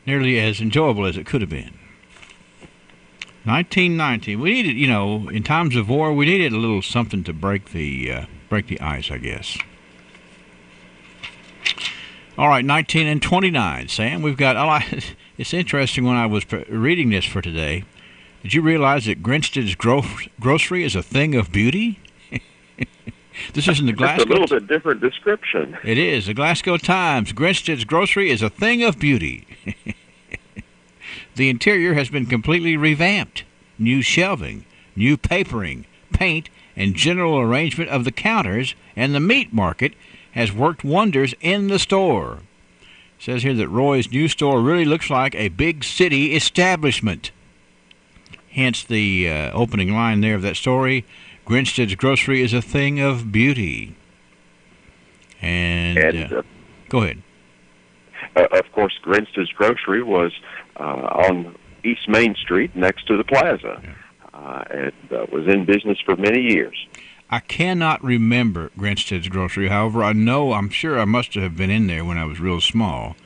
nearly as enjoyable as it could have been. 1919. We needed, in times of war, we needed a little something to break the ice, I guess. All right, 1929, Sam. We've got. It's interesting when I was reading this for today. Did you realize that Grinstead's grocery is a thing of beauty? This is in the Glasgow. It's a little bit different description. It is. The Glasgow Times. Grinstead's grocery is a thing of beauty. The interior has been completely revamped. New shelving, new papering, paint, and general arrangement of the counters, and the meat market has worked wonders in the store. It says here that Roy's new store really looks like a big city establishment. Hence the opening line there of that story, Grinstead's grocery is a thing of beauty. And go ahead. Of course, Grinstead's grocery was on East Main Street next to the plaza. And was in business for many years. I cannot remember Grinstead's grocery. However, I'm sure I must have been in there when I was real small.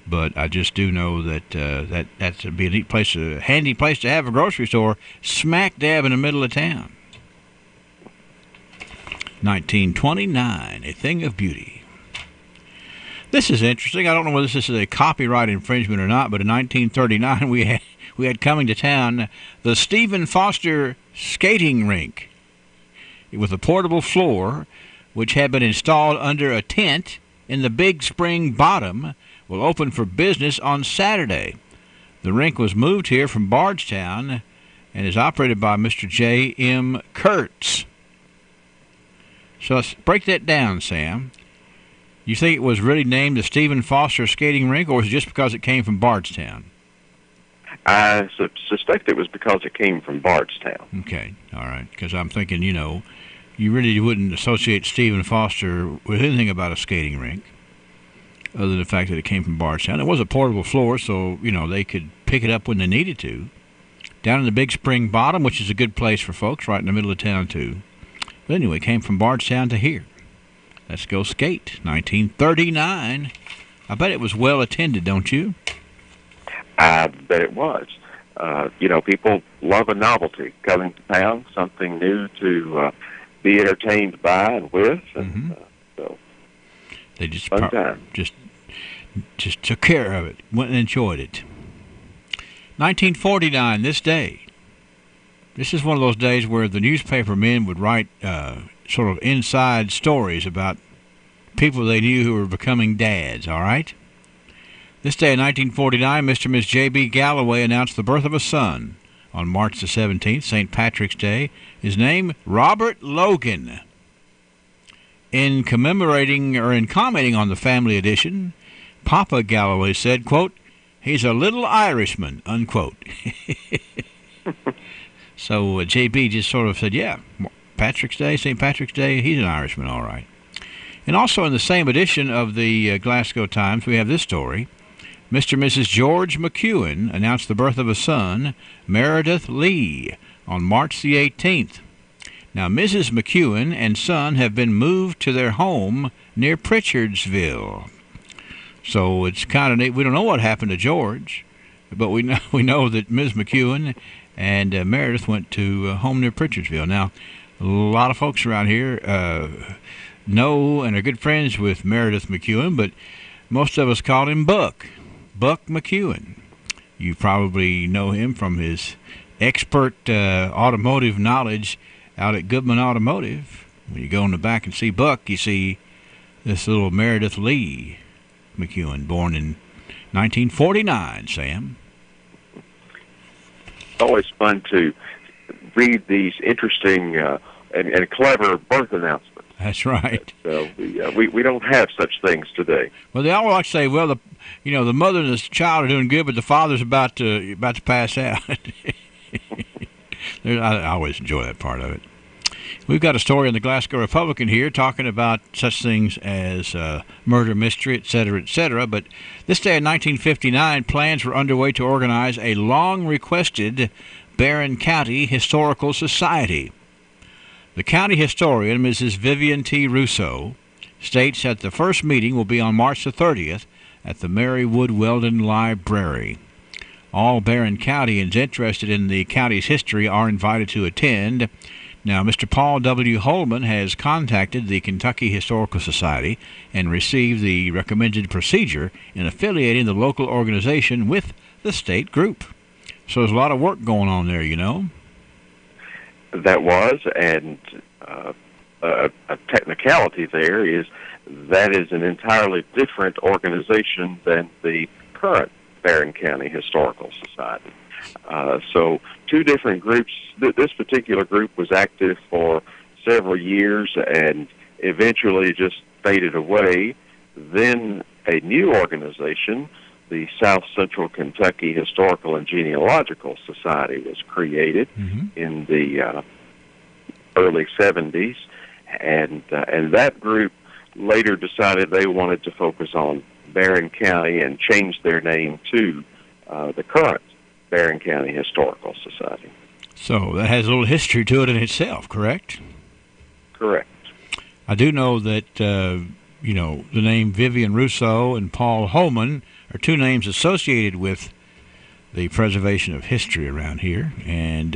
But I just do know that that's a neat place, a handy place to have a grocery store, smack dab in the middle of town. 1929, a thing of beauty. This is interesting. I don't know whether this is a copyright infringement or not, but in 1939 we had coming to town the Stephen Foster skating rink with a portable floor, which had been installed under a tent in the Big Spring Bottom, will open for business on Saturday. The rink was moved here from Bardstown and is operated by Mr. J.M. Kurtz. So let's break that down, Sam. You think it was really named the Stephen Foster Skating Rink, or was it just because it came from Bardstown? I suspect it was because it came from Bardstown. Okay, all right. Because I'm thinking, you really wouldn't associate Stephen Foster with anything about a skating rink, other than the fact that it came from Bardstown. It was a portable floor, so, they could pick it up when they needed to. Down in the Big Spring Bottom, which is a good place for folks, right in the middle of town, too. But anyway, it came from Bardstown to here. Let's go skate. 1939. I bet it was well attended, don't you? I bet it was. People love a novelty, coming to town, something new to be entertained by and with, and so they just fun time. Just took care of it, went and enjoyed it. 1949, this day. This is one of those days where the newspaper men would write sort of inside stories about people they knew who were becoming dads, all right? This day in 1949, Mr. and Ms. J.B. Galloway announced the birth of a son on March the 17th, St. Patrick's Day. His name, Robert Logan. In commenting on the family edition, Papa Galloway said, quote, "He's a little Irishman," unquote. So J.B. just sort of said, yeah, Patrick's Day, St. Patrick's Day, he's an Irishman, all right. And also in the same edition of the Glasgow Times, we have this story. Mr. and Mrs. George McEwen announced the birth of a son, Meredith Lee, on March the 18th. Now, Mrs. McEwen and son have been moved to their home near Pritchardsville. So it's kind of neat. We don't know what happened to George, but we know that Ms. McEwen and Meredith went to home near Pritchardsville. Now, a lot of folks around here know and are good friends with Meredith McEwen, but most of us called him Buck McEwen. You probably know him from his expert automotive knowledge out at Goodman Automotive. When you go in the back and see Buck, you see this little Meredith Lee McEwen, born in 1949, Sam. It's always fun to read these interesting and clever birth announcements. That's right. So we don't have such things today. Well, they all like to say, well, the mother and the child are doing good, but the father's about to pass out. I always enjoy that part of it. We've got a story in the Glasgow Republican here talking about such things as murder mystery, et cetera, but this day in 1959, plans were underway to organize a long-requested Barron County Historical Society. The county historian, Mrs. Vivian T. Russo, states that the first meeting will be on March the 30th at the Mary Wood Weldon Library. All Barron Countyans interested in the county's history are invited to attend. Now, Mr. Paul W. Holman has contacted the Kentucky Historical Society and received the recommended procedure in affiliating the local organization with the state group. So there's a lot of work going on there, you know. That was, and a technicality there is that is an entirely different organization than the current Barron County Historical Society. So two different groups. This particular group was active for several years and eventually just faded away. Then a new organization, the South Central Kentucky Historical and Genealogical Society, was created in the early 70s, and that group later decided they wanted to focus on Barron County and changed their name to the current Barron County Historical Society. So that has a little history to it in itself, correct? Correct. I do know that, the name Vivian Russo and Paul Holman are two names associated with the preservation of history around here, and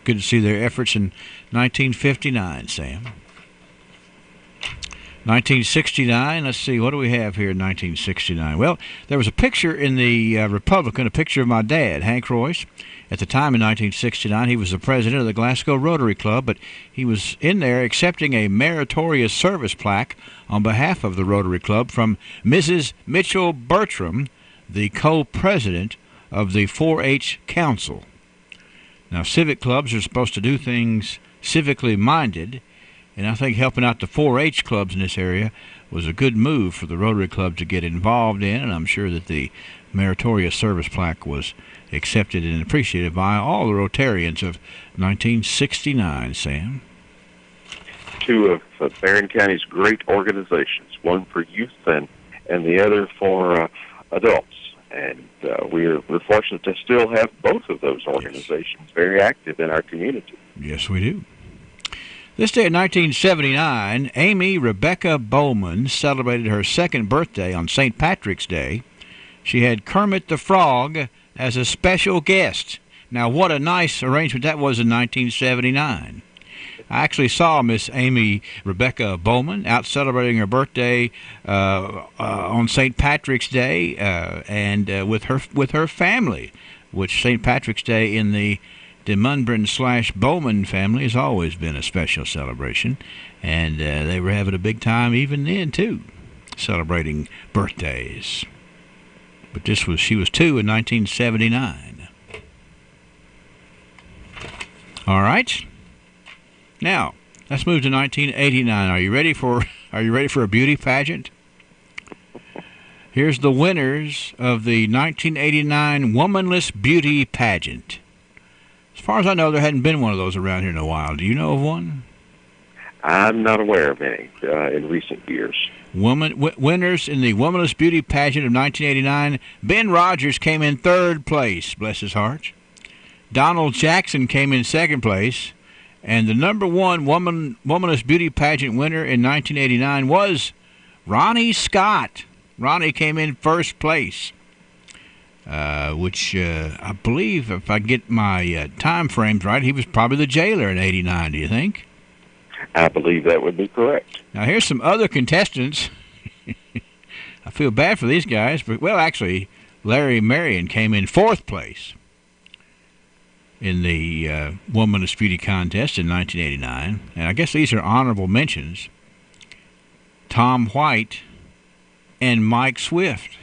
good to see their efforts in 1959, Sam. 1969, let's see, what do we have here in 1969? Well, there was a picture in the Republican, a picture of my dad, Hank Royce. At the time in 1969, he was the president of the Glasgow Rotary Club, but he was in there accepting a meritorious service plaque on behalf of the Rotary Club from Mrs. Mitchell Bertram, the co-president of the 4-H Council. Now, civic clubs are supposed to do things civically minded, and I think helping out the 4-H clubs in this area was a good move for the Rotary Club to get involved in, and I'm sure that the meritorious service plaque was accepted and appreciated by all the Rotarians of 1969, Sam. Two of Barron County's great organizations, one for youth and the other for adults. And we're fortunate to still have both of those organizations very active in our community. Yes, we do. This day in 1979, Amy Rebecca Bowman celebrated her second birthday on St. Patrick's Day. She had Kermit the Frog as a special guest. Now, what a nice arrangement that was in 1979. I actually saw Miss Amy Rebecca Bowman out celebrating her birthday on St. Patrick's Day and with her family, which St. Patrick's Day in the DeMunbrin/Bowman family has always been a special celebration, and they were having a big time even then, too, celebrating birthdays. But she was 2 in 1979. All right. Now, let's move to 1989. Are you ready for a beauty pageant? Here's the winners of the 1989 Womanless Beauty Pageant. As far as I know, there hadn't been one of those around here in a while. Do you know of one? I'm not aware of any in recent years. Winners in the Womanless Beauty Pageant of 1989, Ben Rogers came in third place, bless his heart. Donald Jackson came in second place. And the number one Womanless Beauty Pageant winner in 1989 was Ronnie Scott. Ronnie came in first place, which I believe, if I get my time frames right, he was probably the jailer in '89, do you think? I believe that would be correct. Now, here's some other contestants. I feel bad for these guys, but, well, actually, Larry Marion came in fourth place in the Womanless Beauty Contest in 1989. And I guess these are honorable mentions. Tom White and Mike Swift.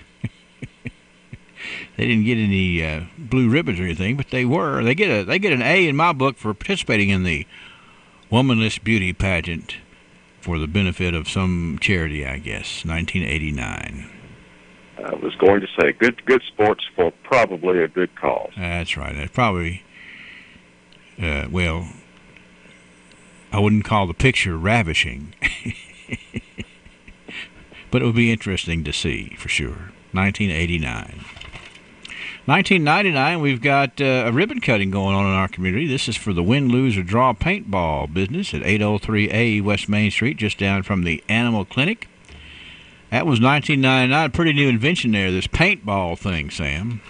They didn't get any blue ribbons or anything, but they were. They get an A in my book for participating in the Womanless Beauty Pageant for the benefit of some charity, I guess. 1989. I was going to say good sports for probably a good cause. That's right. That's probably. Well, I wouldn't call the picture ravishing, but it would be interesting to see for sure. 1989. 1999, we've got a ribbon cutting going on in our community. This is for the Win, Lose, or Draw paintball business at 803A West Main Street, just down from the Animal Clinic. That was 1999. Pretty new invention there, this paintball thing, Sam.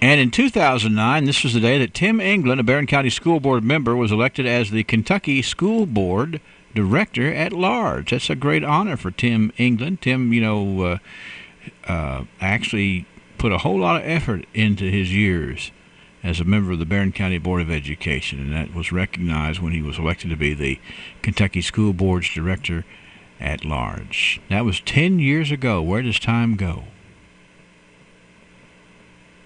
And in 2009, this was the day that Tim England, a Barron County School Board member, was elected as the Kentucky School Board Director at Large. That's a great honor for Tim England. Tim, actually put a whole lot of effort into his years as a member of the Barron County Board of Education, and that was recognized when he was elected to be the Kentucky School Board's Director at Large. That was 10 years ago. Where does time go?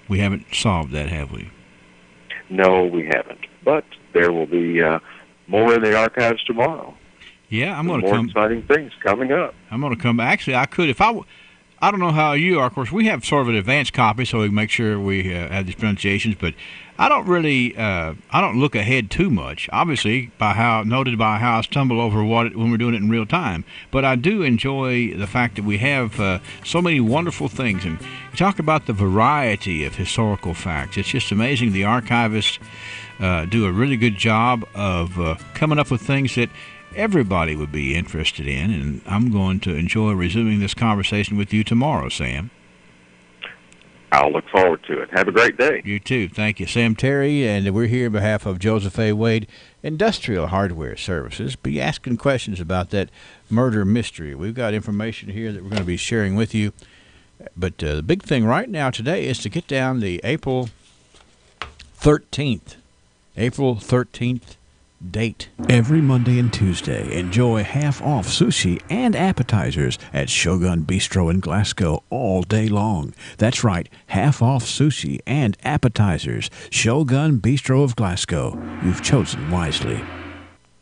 We haven't solved that, have we? No, we haven't. But there will be more in the archives tomorrow. Yeah, I'm going to come. More exciting things coming up. I'm going to come. Actually, I could if I don't know how you are. Of course, we have sort of an advanced copy, so we can make sure we have these pronunciations. But I don't really, I don't look ahead too much. Obviously, by how I stumble over when we're doing it in real time. But I do enjoy the fact that we have so many wonderful things, and you talk about the variety of historical facts. It's just amazing. The archivists do a really good job of coming up with things that everybody would be interested in, and I'm going to enjoy resuming this conversation with you tomorrow, Sam. I'll look forward to it. Have a great day. You too. Thank you, Sam Terry, and we're here on behalf of Joseph A. Wade Industrial Hardware Services. Be asking questions about that murder mystery. We've got information here that we're going to be sharing with you, but the big thing right now today is to get down the April 13th date. Every Monday and Tuesday, enjoy half-off sushi and appetizers at Shogun Bistro in Glasgow all day long. That's right, half-off sushi and appetizers. Shogun Bistro of Glasgow. You've chosen wisely.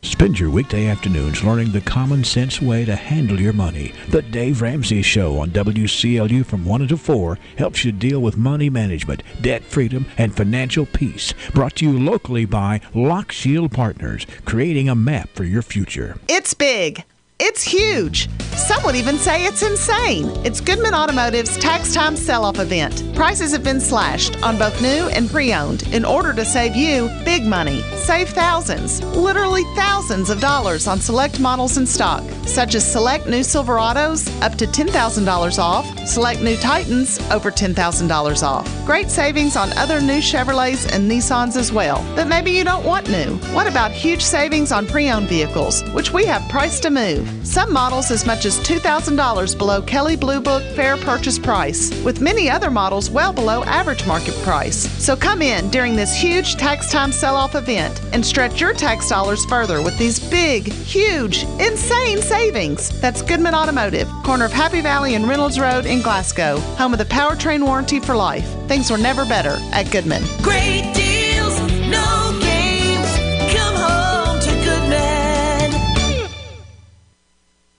Spend your weekday afternoons learning the common sense way to handle your money. The Dave Ramsey Show on WCLU from 1 to 4 helps you deal with money management, debt freedom, and financial peace. Brought to you locally by Lock Shield Partners, creating a map for your future. It's big. It's huge. Some would even say it's insane. It's Goodman Automotive's Tax Time Sell-Off event. Prices have been slashed on both new and pre-owned in order to save you big money. Save thousands, literally thousands of dollars on select models in stock, such as select new Silverados up to $10,000 off, select new Titans over $10,000 off. Great savings on other new Chevrolets and Nissans as well. But maybe you don't want new. What about huge savings on pre-owned vehicles, which we have priced to move? Some models as much as $2,000 below Kelley Blue Book fair purchase price, with many other models well below average market price. So come in during this huge tax time sell-off event and stretch your tax dollars further with these big, huge, insane savings. That's Goodman Automotive, corner of Happy Valley and Reynolds Road in Glasgow, home of the powertrain warranty for life. Things were never better at Goodman. Great deals, no games. Come home to Goodman.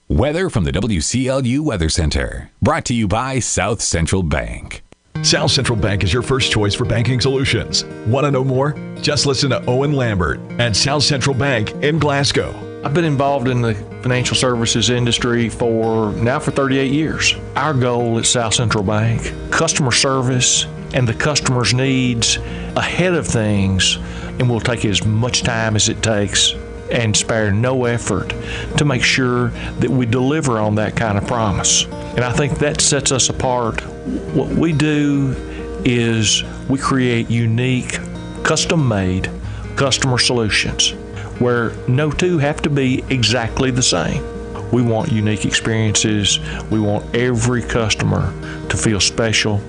Weather from the WCLU Weather Center. Brought to you by South Central Bank. South Central Bank is your first choice for banking solutions. Want to know more? Just listen to Owen Lambert at South Central Bank in Glasgow. I've been involved in the financial services industry for 38 years. Our goal at South Central Bank, customer service and the customer's needs ahead of things, and we'll take as much time as it takes. and spare no effort to make sure that we deliver on that kind of promise. And I think that sets us apart. What we do is we create unique, custom-made customer solutions where no two have to be exactly the same. We want unique experiences. We want every customer to feel special,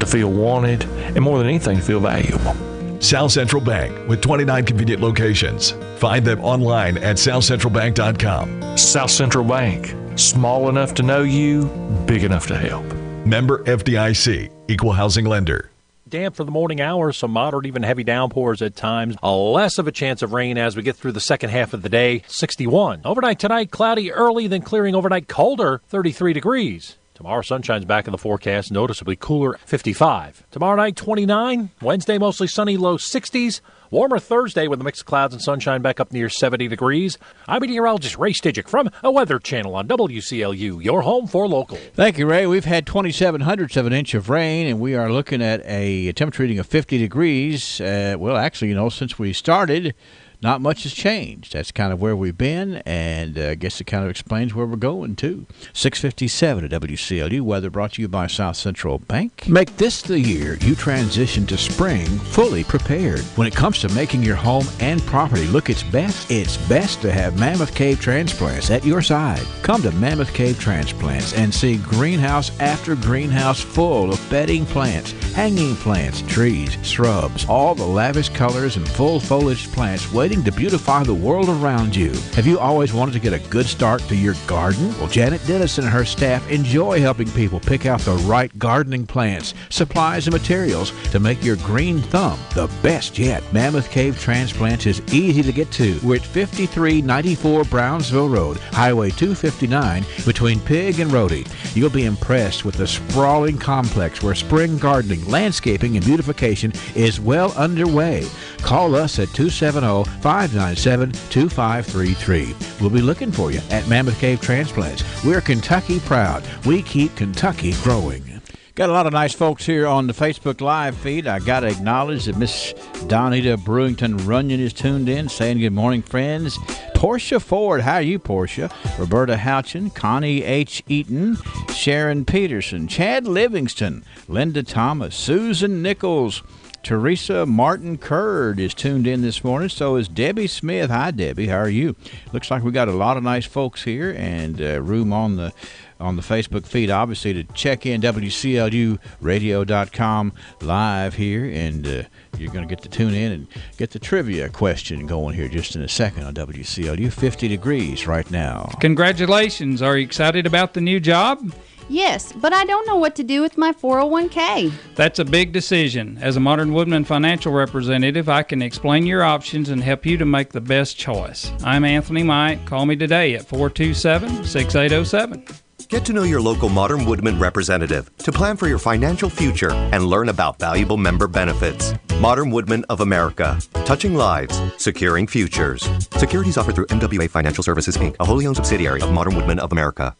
to feel wanted, and more than anything, to feel valuable. South Central Bank with 29 convenient locations. Find them online at southcentralbank.com. South Central Bank, small enough to know you, big enough to help. Member FDIC, Equal Housing Lender. Damp for the morning hours, some moderate, even heavy downpours at times. Less of a chance of rain as we get through the second half of the day. 61. Overnight tonight, cloudy early, then clearing overnight, colder, 33 degrees. Tomorrow, sunshine's back in the forecast, noticeably cooler, 55. Tomorrow night, 29. Wednesday, mostly sunny, low 60s. Warmer Thursday with a mix of clouds and sunshine back up near 70 degrees. I'm meteorologist Ray Stidgick from a Weather Channel on WCLU, your home for local. Thank you, Ray. We've had 0.27 of an inch of rain, and we are looking at a temperature reading of 50 degrees. Well, actually, since we started, not much has changed. That's kind of where we've been, and I guess it kind of explains where we're going, too. 6:57 at WCLU. Weather brought to you by South Central Bank. Make this the year you transition to spring fully prepared. When it comes to making your home and property look its best to have Mammoth Cave Transplants at your side. Come to Mammoth Cave Transplants and see greenhouse after greenhouse full of bedding plants, hanging plants, trees, shrubs, all the lavish colors and full foliage plants waiting to beautify the world around you. Have you always wanted to get a good start to your garden? Well, Janet Dennis and her staff enjoy helping people pick out the right gardening plants, supplies, and materials to make your green thumb the best yet. Mammoth Cave Transplants is easy to get to. We're at 5394 Brownsville Road, Highway 259, between Pig and Rhodey. You'll be impressed with the sprawling complex where spring gardening, landscaping, and beautification is well underway. Call us at 270-597-2533. We'll be looking for you at Mammoth Cave Transplants. We're Kentucky proud. We keep Kentucky growing. Got a lot of nice folks here on the Facebook Live feed. I got to acknowledge that Miss Donita Brewington Runyon is tuned in, saying good morning, friends. Portia Ford, how are you, Portia? Roberta Houchin, Connie H. Eaton, Sharon Peterson, Chad Livingston, Linda Thomas, Susan Nichols, Teresa Martin Curd is tuned in this morning. So is Debbie Smith. Hi, Debbie. How are you? Looks like we got a lot of nice folks here and room on the Facebook feed, obviously, to check in. WCLUradio.com live here, and you're going to get to tune in and get the trivia question going here just in a second on WCLU. 50 degrees right now. Congratulations. Are you excited about the new job? Yes, but I don't know what to do with my 401k. That's a big decision. As a Modern Woodman financial representative, I can explain your options and help you to make the best choice. I'm Anthony Mike. Call me today at 427-6807. Get to know your local Modern Woodman representative to plan for your financial future and learn about valuable member benefits. Modern Woodman of America. Touching lives, securing futures. Securities offered through MWA Financial Services, Inc., a wholly owned subsidiary of Modern Woodman of America.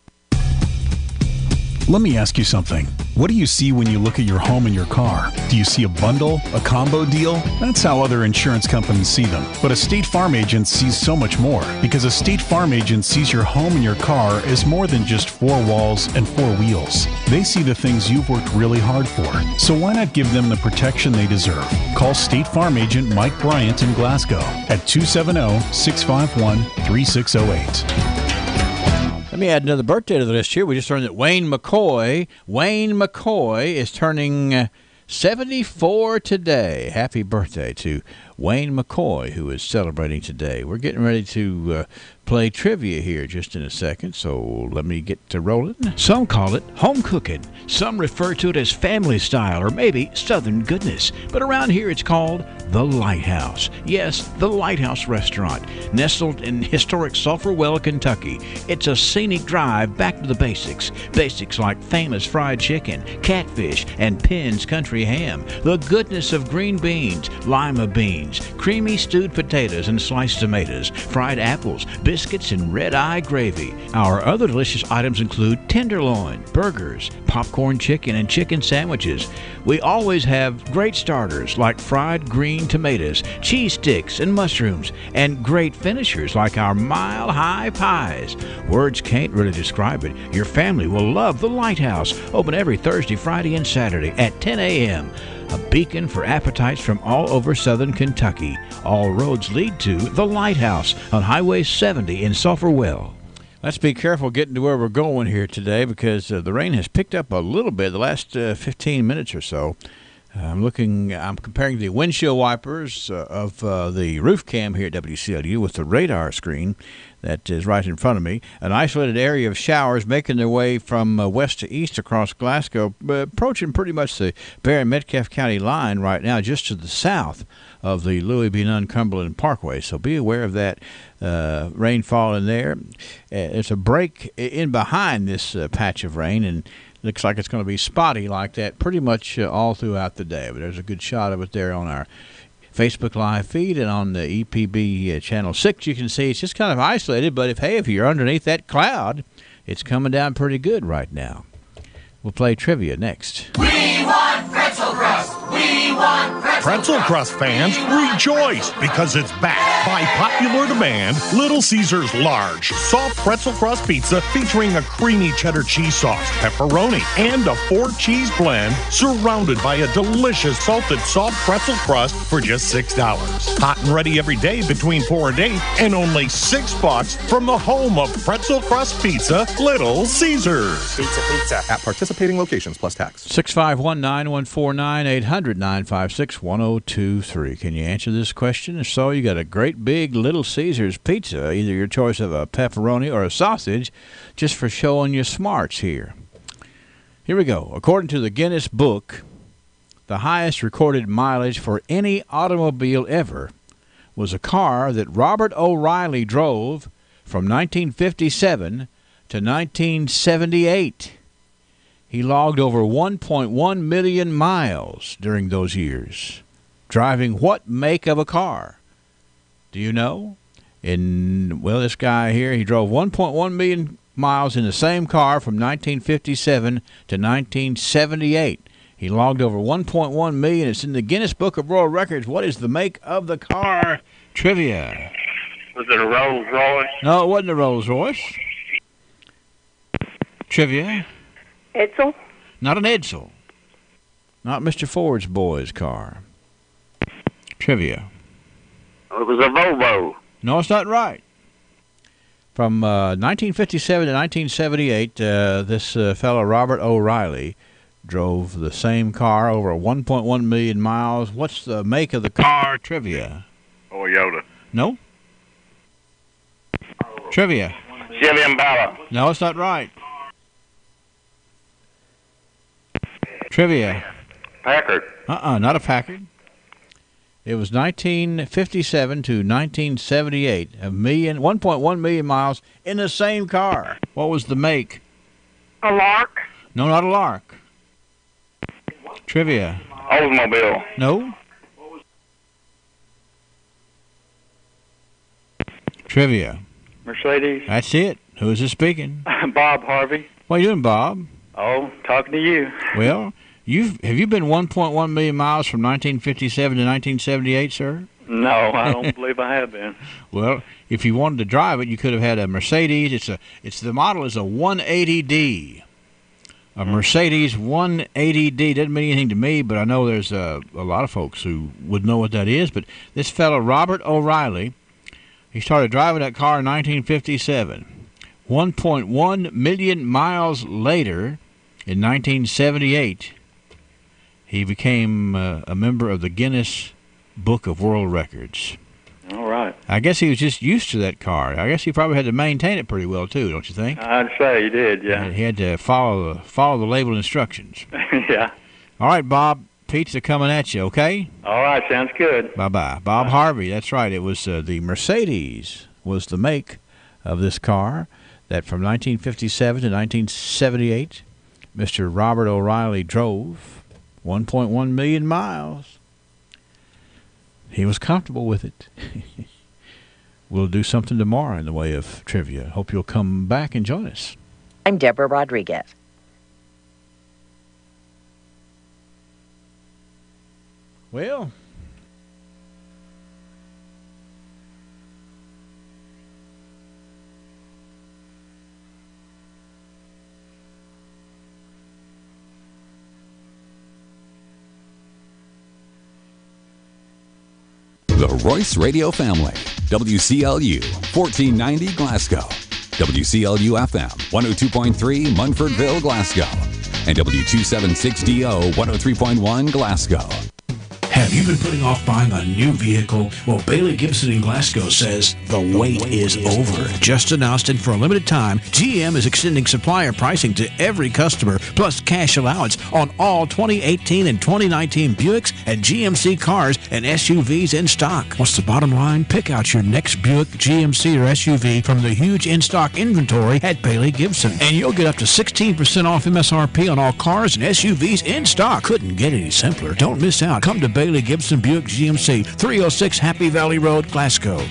Let me ask you something. What do you see when you look at your home and your car? Do you see a bundle, a combo deal? That's how other insurance companies see them. But a State Farm agent sees so much more, because a State Farm agent sees your home and your car as more than just four walls and four wheels. They see the things you've worked really hard for. So why not give them the protection they deserve? Call State Farm agent Mike Bryant in Glasgow at 270-651-3608. Let me add another birthday to the list here. We just learned that Wayne McCoy is turning 74 today. Happy birthday to Wayne McCoy, who is celebrating today. We're getting ready to play trivia here just in a second, so let me get to rolling. Some call it home cooking. Some refer to it as family style or maybe Southern goodness. But around here it's called The Lighthouse. Yes, The Lighthouse Restaurant, nestled in historic Sulphur Well, Kentucky. It's a scenic drive back to the basics. Basics like famous fried chicken, catfish, and Penn's country ham. The goodness of green beans, lima beans, beans, creamy stewed potatoes and sliced tomatoes, fried apples, biscuits, and red-eye gravy. Our other delicious items include tenderloin, burgers, popcorn chicken, and chicken sandwiches. We always have great starters like fried green tomatoes, cheese sticks, and mushrooms, and great finishers like our mile-high pies. Words can't really describe it. Your family will love the Lighthouse, open every Thursday, Friday, and Saturday at 10 a.m. A beacon for appetites from all over southern Kentucky. All roads lead to the Lighthouse on Highway 70 in Sulphur Well. Let's be careful getting to where we're going here today because the rain has picked up a little bit the last 15 minutes or so. I'm comparing the windshield wipers of the roof cam here at WCLU with the radar screen that is right in front of me. An isolated area of showers making their way from west to east across Glasgow, approaching pretty much the Barron-Metcalfe County line right now, just to the south of the Louis B. Nunn Cumberland Parkway. So be aware of that rainfall in there. It's a break in behind this patch of rain, and looks like it's going to be spotty like that pretty much all throughout the day. But there's a good shot of it there on our Facebook Live feed and on the EPB Channel 6. You can see it's just kind of isolated, but if you're underneath that cloud, it's coming down pretty good right now. We'll play trivia next. We want pretzel crust! We want Pretzel Crust fans, rejoice because it's back by popular demand. Little Caesars Large Soft Pretzel Crust Pizza featuring a creamy cheddar cheese sauce, pepperoni, and a 4-cheese blend surrounded by a delicious salted soft pretzel crust for just $6. Hot and ready every day between 4 and 8 and only $6 from the home of Pretzel Crust Pizza, Little Caesars. Pizza. At participating locations plus tax. 651-9149-800-956-1023. Can you answer this question? If so, you got a great big Little Caesars pizza, either your choice of a pepperoni or a sausage, just for showing your smarts here. Here we go. According to the Guinness Book, the highest recorded mileage for any automobile ever was a car that Robert O'Reilly drove from 1957 to 1978. He logged over 1.1 million miles during those years. Driving what make of a car? Do you know? This guy here, he drove 1.1 million miles in the same car from 1957 to 1978. He logged over 1.1 million. It's in the Guinness Book of World Records. What is the make of the car? Trivia. Was it a Rolls Royce? No, it wasn't a Rolls Royce. Trivia. Edsel? Not an Edsel. Not Mr. Ford's boy's car. Trivia. It was a Volvo. No, it's not right. From 1957 to 1978, this fellow Robert O'Reilly drove the same car over 1.1 million miles. What's the make of the car? Trivia. Toyota. No. Trivia. Chevy Impala. No, it's not right. Trivia. Packard. Not a Packard. It was 1957 to 1978. 1.1 million miles in the same car. What was the make? A Lark. No, not a Lark. Trivia. Oldsmobile. No. Trivia. Mercedes. That's it. Who is this speaking? Bob Harvey. What are you doing, Bob? Oh, talking to you. Well, have you been 1.1 million miles from 1957 to 1978, sir? No, I don't believe I have been. Well, if you wanted to drive it, you could have had a Mercedes. The model is a 180D. A Mercedes 180D doesn't mean anything to me, but I know there's a lot of folks who would know what that is. But this fellow, Robert O'Reilly, he started driving that car in 1957. 1.1 million miles later, in 1978, he became a member of the Guinness Book of World Records. All right. I guess he was just used to that car. I guess he probably had to maintain it pretty well, too, don't you think? I'd say he did, yeah. And he had to follow the label instructions. Yeah. All right, Bob. Pizza coming at you, okay? All right, sounds good. Bye-bye. Bob Harvey, that's right. It was the Mercedes was the make of this car that from 1957 to 1978, Mr. Robert O'Reilly drove 1.1 million miles. He was comfortable with it. We'll do something tomorrow in the way of trivia. Hope you'll come back and join us. I'm Deborah Rodriguez. Well, The Royce Radio Family. WCLU 1490 Glasgow. WCLU FM 102.3 Munfordville, Glasgow. And W276DO 103.1 Glasgow. Have you been putting off buying a new vehicle? Well, Bailey Gibson in Glasgow says the wait is over. Just announced, and for a limited time, GM is extending supplier pricing to every customer, plus cash allowance on all 2018 and 2019 Buicks and GMC cars and SUVs in stock. What's the bottom line? Pick out your next Buick, GMC, or SUV from the huge in-stock inventory at Bailey Gibson, and you'll get up to 16% off MSRP on all cars and SUVs in stock. Couldn't get any simpler. Don't miss out. Come to Bailey Gibson Buick GMC, 306 Happy Valley Road, Glasgow.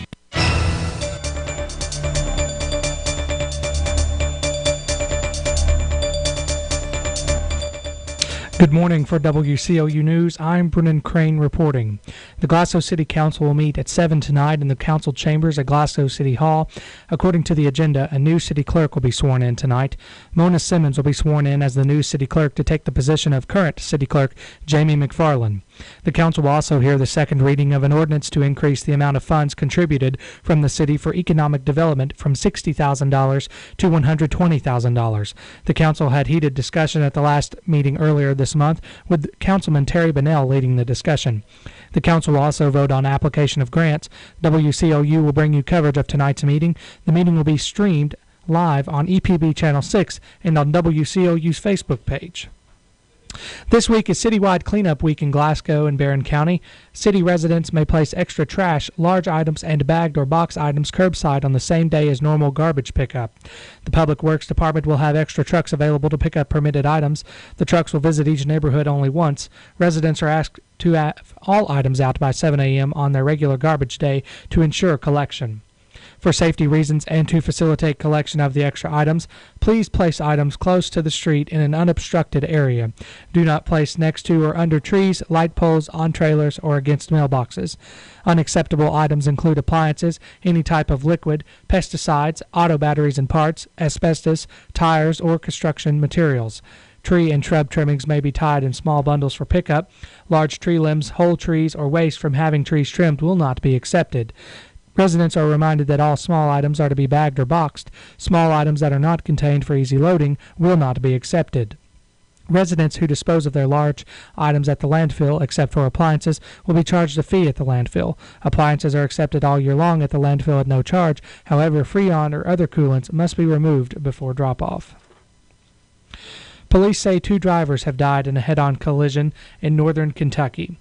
Good morning. For WCLU News, I'm Brennan Crane reporting. The Glasgow City Council will meet at 7 tonight in the council chambers at Glasgow City Hall. According to the agenda, a new city clerk will be sworn in tonight. Mona Simmons will be sworn in as the new city clerk to take the position of current city clerk Jamie McFarland. The council will also hear the second reading of an ordinance to increase the amount of funds contributed from the city for economic development from $60,000 to $120,000. The council had heated discussion at the last meeting earlier this month, with Councilman Terry Bonnell leading the discussion. The council will also vote on application of grants. WCLU will bring you coverage of tonight's meeting. The meeting will be streamed live on EPB Channel 6 and on WCLU's Facebook page. This week is Citywide Cleanup Week in Glasgow and Barron County. City residents may place extra trash, large items, and bagged or box items curbside on the same day as normal garbage pickup. The Public Works Department will have extra trucks available to pick up permitted items. The trucks will visit each neighborhood only once. Residents are asked to have all items out by 7 a.m. on their regular garbage day to ensure collection. For safety reasons and to facilitate collection of the extra items, please place items close to the street in an unobstructed area. Do not place next to or under trees, light poles, on trailers, or against mailboxes. Unacceptable items include appliances, any type of liquid, pesticides, auto batteries and parts, asbestos, tires, or construction materials. Tree and shrub trimmings may be tied in small bundles for pickup. Large tree limbs, whole trees, or waste from having trees trimmed will not be accepted. Residents are reminded that all small items are to be bagged or boxed. Small items that are not contained for easy loading will not be accepted. Residents who dispose of their large items at the landfill, except for appliances, will be charged a fee at the landfill. Appliances are accepted all year long at the landfill at no charge. However, Freon or other coolants must be removed before drop-off. Police say 2 drivers have died in a head-on collision in northern Kentucky.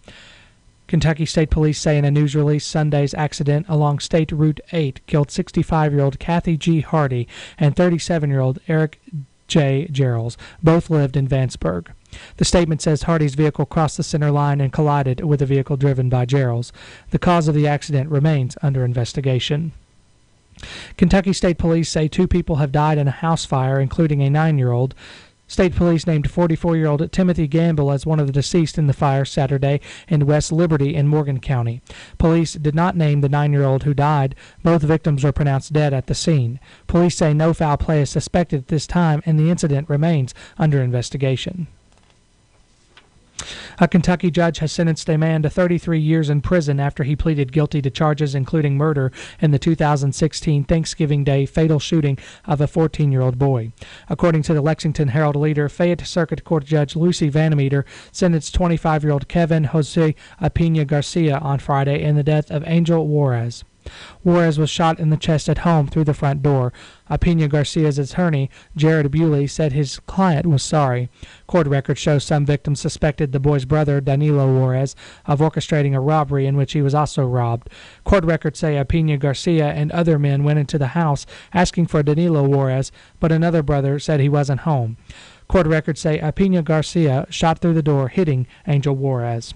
Kentucky State Police say in a news release Sunday's accident along State Route 8 killed 65-year-old Kathy G. Hardy and 37-year-old Eric J. Geralds. Both lived in Vanceburg. The statement says Hardy's vehicle crossed the center line and collided with a vehicle driven by Geralds. The cause of the accident remains under investigation. Kentucky State Police say 2 people have died in a house fire, including a 9-year-old. State Police named 44-year-old Timothy Gamble as one of the deceased in the fire Saturday in West Liberty in Morgan County. Police did not name the 9-year-old who died. Both victims were pronounced dead at the scene. Police say no foul play is suspected at this time, and the incident remains under investigation. A Kentucky judge has sentenced a man to 33 years in prison after he pleaded guilty to charges including murder in the 2016 Thanksgiving Day fatal shooting of a 14-year-old boy. According to the Lexington Herald-Leader, Fayette Circuit Court Judge Lucy Vandemeter sentenced 25-year-old Kevin Jose Apina Garcia on Friday in the death of Angel Juarez. Juarez was shot in the chest at home through the front door. Apina Garcia's attorney, Jared Bewley, said his client was sorry. Court records show some victims suspected the boy's brother, Danilo Juarez, of orchestrating a robbery in which he was also robbed. Court records say Apina Garcia and other men went into the house asking for Danilo Juarez, but another brother said he wasn't home. Court records say Apina Garcia shot through the door, hitting Angel Juarez.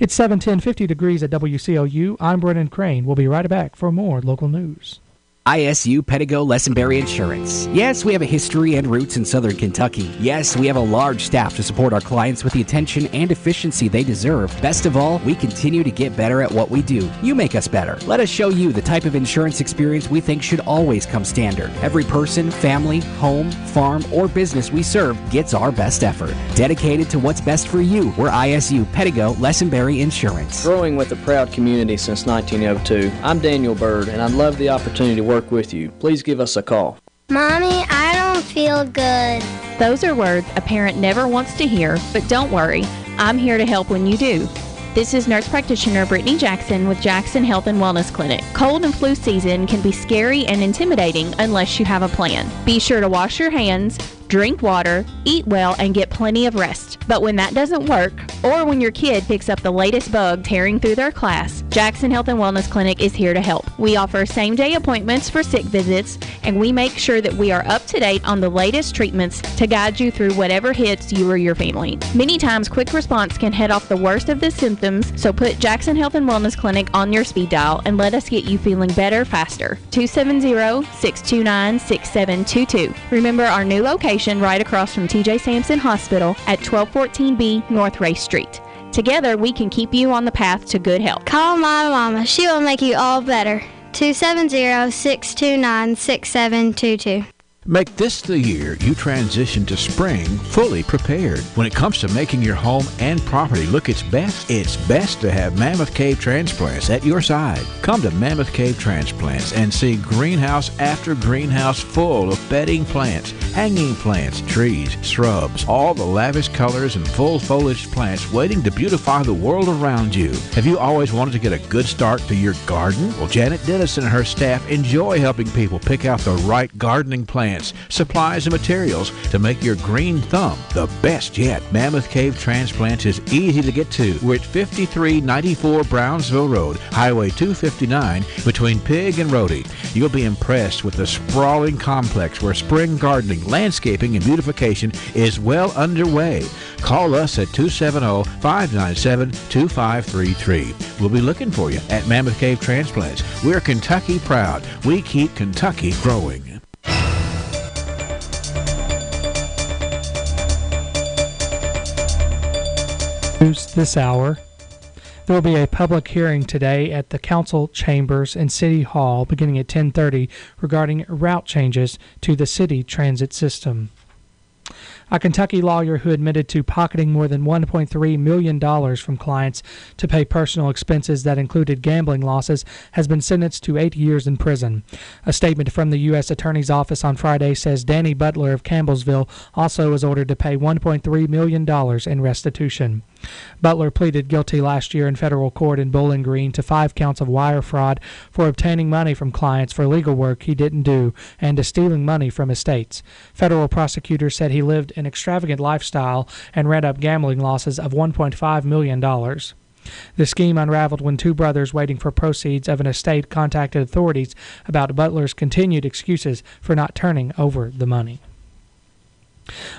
It's 7:10, 50 degrees at WCLU. I'm Brennan Crane. We'll be right back for more local news. ISU Pedigo Lessenberry Insurance. Yes, we have a history and roots in Southern Kentucky. Yes, we have a large staff to support our clients with the attention and efficiency they deserve. Best of all, we continue to get better at what we do. You make us better. Let us show you the type of insurance experience we think should always come standard. Every person, family, home, farm, or business we serve gets our best effort. Dedicated to what's best for you, we're ISU Pedigo Lessenberry Insurance. Growing with a proud community since 1902, I'm Daniel Bird, and I'd love the opportunity to work with you. Please give us a call. Mommy, I don't feel good. Those are words a parent never wants to hear, but don't worry, I'm here to help when you do. This is nurse practitioner Brittany Jackson with Jackson Health and Wellness Clinic. Cold and flu season can be scary and intimidating unless you have a plan. Be sure to wash your hands, drink water, eat well, and get plenty of rest. But when that doesn't work, or when your kid picks up the latest bug tearing through their class, Jackson Health and Wellness Clinic is here to help. We offer same-day appointments for sick visits, and we make sure that we are up to date on the latest treatments to guide you through whatever hits you or your family. Many times, quick response can head off the worst of the symptoms, so put Jackson Health and Wellness Clinic on your speed dial and let us get you feeling better faster. 270-629-6722. Remember our new location right across from TJ Sampson Hospital at 1214B North Race Street. Together, we can keep you on the path to good health. Call my mama. She will make you all better. 270-629-6722. Make this the year you transition to spring fully prepared. When it comes to making your home and property look its best to have Mammoth Cave Transplants at your side. Come to Mammoth Cave Transplants and see greenhouse after greenhouse full of bedding plants, hanging plants, trees, shrubs, all the lavish colors and full foliage plants waiting to beautify the world around you. Have you always wanted to get a good start to your garden? Well, Janet Dennis and her staff enjoy helping people pick out the right gardening plants, supplies, and materials to make your green thumb the best yet. Mammoth Cave Transplants is easy to get to. We're at 5394 Brownsville Road, Highway 259, between Pig and Rhodey. You'll be impressed with the sprawling complex where spring gardening, landscaping, and beautification is well underway. Call us at 270-597-2533. We'll be looking for you at Mammoth Cave Transplants. We're Kentucky proud. We keep Kentucky growing. News this hour. There will be a public hearing today at the council chambers and city hall beginning at 10:30 regarding route changes to the city transit system. A Kentucky lawyer who admitted to pocketing more than $1.3 million from clients to pay personal expenses that included gambling losses has been sentenced to 8 years in prison. A statement from the U.S. Attorney's Office on Friday says Danny Butler of Campbellsville also was ordered to pay $1.3 million in restitution. Butler pleaded guilty last year in federal court in Bowling Green to 5 counts of wire fraud for obtaining money from clients for legal work he didn't do and to stealing money from estates. Federal prosecutors said he lived an extravagant lifestyle and ran up gambling losses of $1.5 million. The scheme unraveled when 2 brothers waiting for proceeds of an estate contacted authorities about Butler's continued excuses for not turning over the money.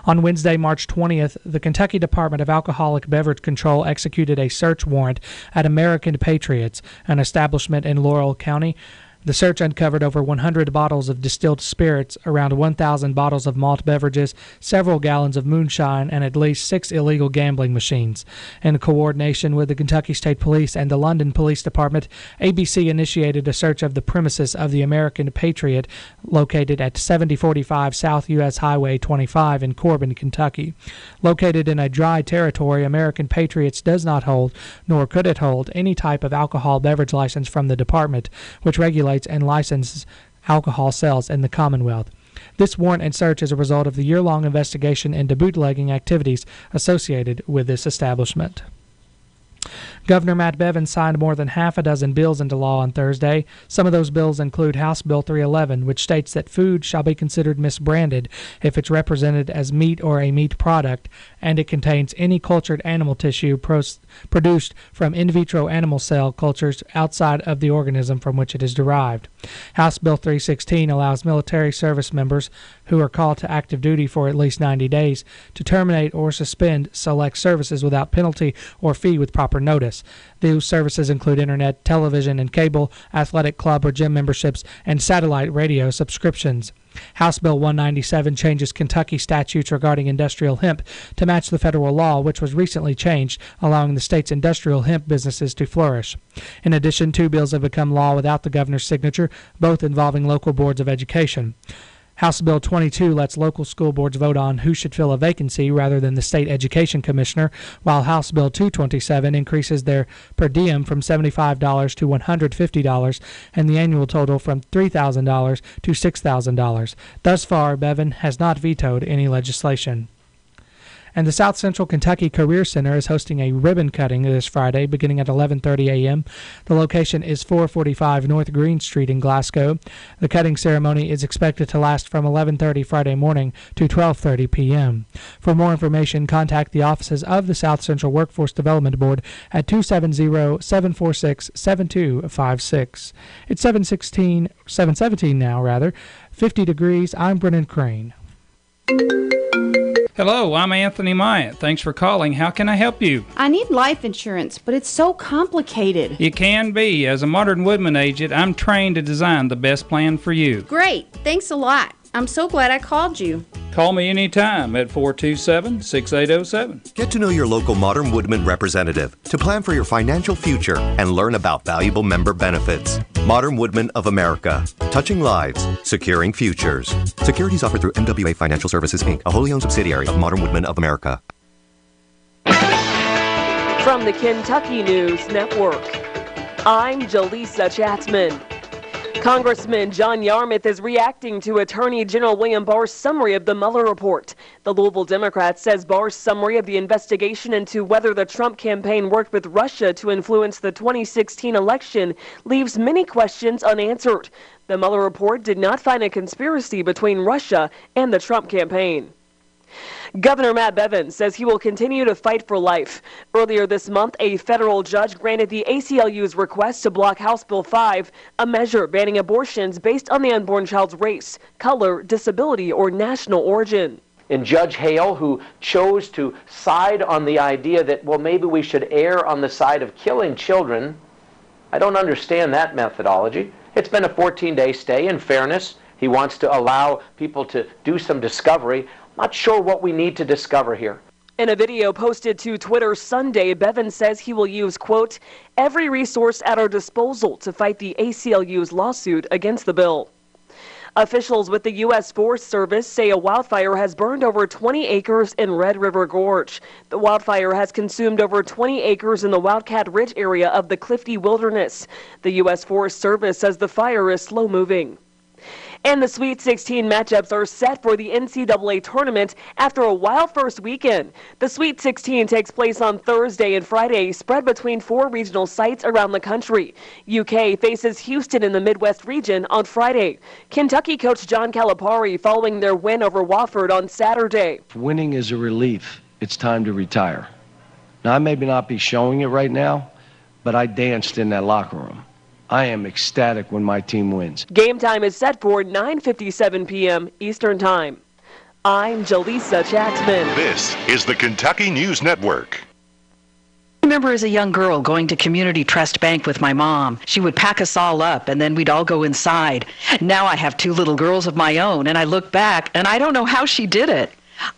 On Wednesday, March 20th, the Kentucky Department of Alcoholic Beverage Control executed a search warrant at American Patriots, an establishment in Laurel County. The search uncovered over 100 bottles of distilled spirits, around 1,000 bottles of malt beverages, several gallons of moonshine, and at least 6 illegal gambling machines. In coordination with the Kentucky State Police and the London Police Department, ABC initiated a search of the premises of the American Patriot, located at 7045 South U.S. Highway 25 in Corbin, Kentucky. Located in a dry territory, American Patriots does not hold, nor could it hold, any type of alcohol beverage license from the department, which regulates and licenses alcohol sales in the Commonwealth. This warrant and search is a result of the year-long investigation into bootlegging activities associated with this establishment. Governor Matt Bevin signed more than half a dozen bills into law on Thursday. Some of those bills include House Bill 311, which states that food shall be considered misbranded if it's represented as meat or a meat product, and it contains any cultured animal tissue produced from in vitro animal cell cultures outside of the organism from which it is derived. House Bill 316 allows military service members who are called to active duty for at least 90 days to terminate or suspend select services without penalty or fee with proper notice. Those services include internet, television, and cable, athletic club or gym memberships, and satellite radio subscriptions. House Bill 197 changes Kentucky statutes regarding industrial hemp to match the federal law, which was recently changed, allowing the state's industrial hemp businesses to flourish. In addition, 2 bills have become law without the governor's signature, both involving local boards of education. House Bill 22 lets local school boards vote on who should fill a vacancy rather than the state education commissioner, while House Bill 227 increases their per diem from $75 to $150 and the annual total from $3,000 to $6,000. Thus far, Bevin has not vetoed any legislation. And the South Central Kentucky Career Center is hosting a ribbon cutting this Friday beginning at 11:30 a.m. The location is 445 North Green Street in Glasgow. The cutting ceremony is expected to last from 11:30 Friday morning to 12:30 p.m. For more information, contact the offices of the South Central Workforce Development Board at 270-746-7256. It's 717 now, 50 degrees. I'm Brennan Crane. Hello, I'm Anthony Myatt. Thanks for calling. How can I help you? I need life insurance, but it's so complicated. It can be. As a Modern Woodman agent, I'm trained to design the best plan for you. Great. Thanks a lot. I'm so glad I called you. Call me anytime at 427-6807. Get to know your local Modern Woodman representative to plan for your financial future and learn about valuable member benefits. Modern Woodman of America. Touching lives, securing futures. Securities offered through MWA Financial Services, Inc., a wholly owned subsidiary of Modern Woodman of America. From the Kentucky News Network, I'm Jaleesa Chatzman. Congressman John Yarmuth is reacting to Attorney General William Barr's summary of the Mueller report. The Louisville Democrat says Barr's summary of the investigation into whether the Trump campaign worked with Russia to influence the 2016 election leaves many questions unanswered. The Mueller report did not find a conspiracy between Russia and the Trump campaign. Governor Matt Bevin says he will continue to fight for life. Earlier this month, a federal judge granted the ACLU's request to block House Bill 5, a measure banning abortions based on the unborn child's race, color, disability, or national origin. And Judge Hale, who chose to side on the idea that, well, maybe we should err on the side of killing children, I don't understand that methodology. It's been a 14-day stay. In fairness, he wants to allow people to do some discovery. Not sure what we need to discover here. In a video posted to Twitter Sunday, Bevin says he will use, quote, every resource at our disposal to fight the ACLU's lawsuit against the bill. Officials with the U.S. Forest Service say a wildfire has burned over 20 acres in Red River Gorge. The wildfire has consumed over 20 acres in the Wildcat Ridge area of the Clifty Wilderness. The U.S. Forest Service says the fire is slow-moving. And the Sweet 16 matchups are set for the NCAA tournament after a wild first weekend. The Sweet 16 takes place on Thursday and Friday, spread between 4 regional sites around the country. UK faces Houston in the Midwest region on Friday. Kentucky coach John Calipari following their win over Wofford on Saturday. Winning is a relief. It's time to retire. Now, I may not be showing it right now, but I danced in that locker room. I am ecstatic when my team wins. Game time is set for 9:57 p.m. Eastern Time. I'm Jaleesa Chatzman. This is the Kentucky News Network. I remember as a young girl going to Community Trust Bank with my mom. She would pack us all up and then we'd all go inside. Now I have 2 little girls of my own and I look back and I don't know how she did it.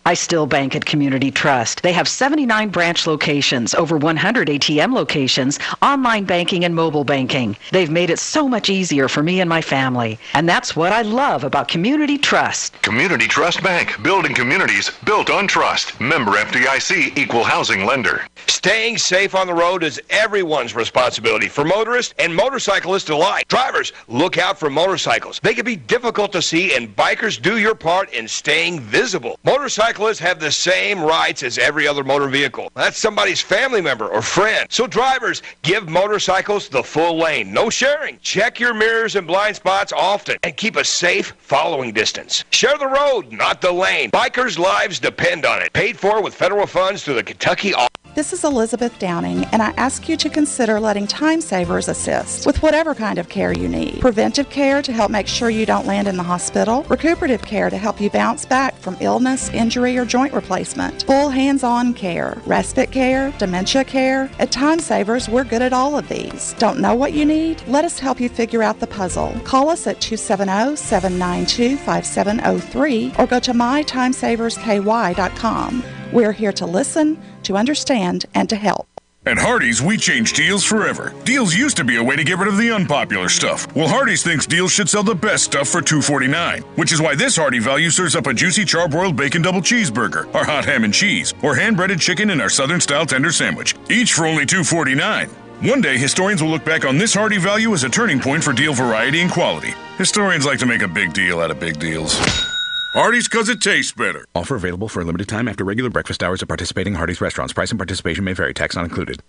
I still bank at Community Trust. They have 79 branch locations, over 100 ATM locations, online banking and mobile banking. They've made it so much easier for me and my family. And that's what I love about Community Trust. Community Trust Bank, building communities built on trust. Member FDIC, equal housing lender. Staying safe on the road is everyone's responsibility, for motorists and motorcyclists alike. Drivers, look out for motorcycles. They can be difficult to see, and bikers, do your part in staying visible. Motorcyclists have the same rights as every other motor vehicle. That's somebody's family member or friend. So drivers, give motorcycles the full lane. No sharing. Check your mirrors and blind spots often, and keep a safe following distance. Share the road, not the lane. Bikers' lives depend on it. Paid for with federal funds through the Kentucky. This is Elizabeth Downing, and I ask you to consider letting Time Savers assist with whatever kind of care you need. Preventive care to help make sure you don't land in the hospital. Recuperative care to help you bounce back from illness, injury, or joint replacement. Full hands-on care. Respite care. Dementia care. At Time Savers, we're good at all of these. Don't know what you need? Let us help you figure out the puzzle. Call us at 270-792-5703 or go to mytimesaversky.com. We're here to listen, to understand, and to help. At Hardee's, we change deals forever. Deals used to be a way to get rid of the unpopular stuff. Well, Hardee's thinks deals should sell the best stuff for $2.49, which is why this Hardee value serves up a juicy charbroiled bacon double cheeseburger, our hot ham and cheese, or hand-breaded chicken in our Southern-style tender sandwich, each for only $2.49. One day, historians will look back on this Hardee value as a turning point for deal variety and quality. Historians like to make a big deal out of big deals. Hardee's, because it tastes better. Offer available for a limited time after regular breakfast hours at participating Hardee's restaurants. Price and participation may vary. Tax not included.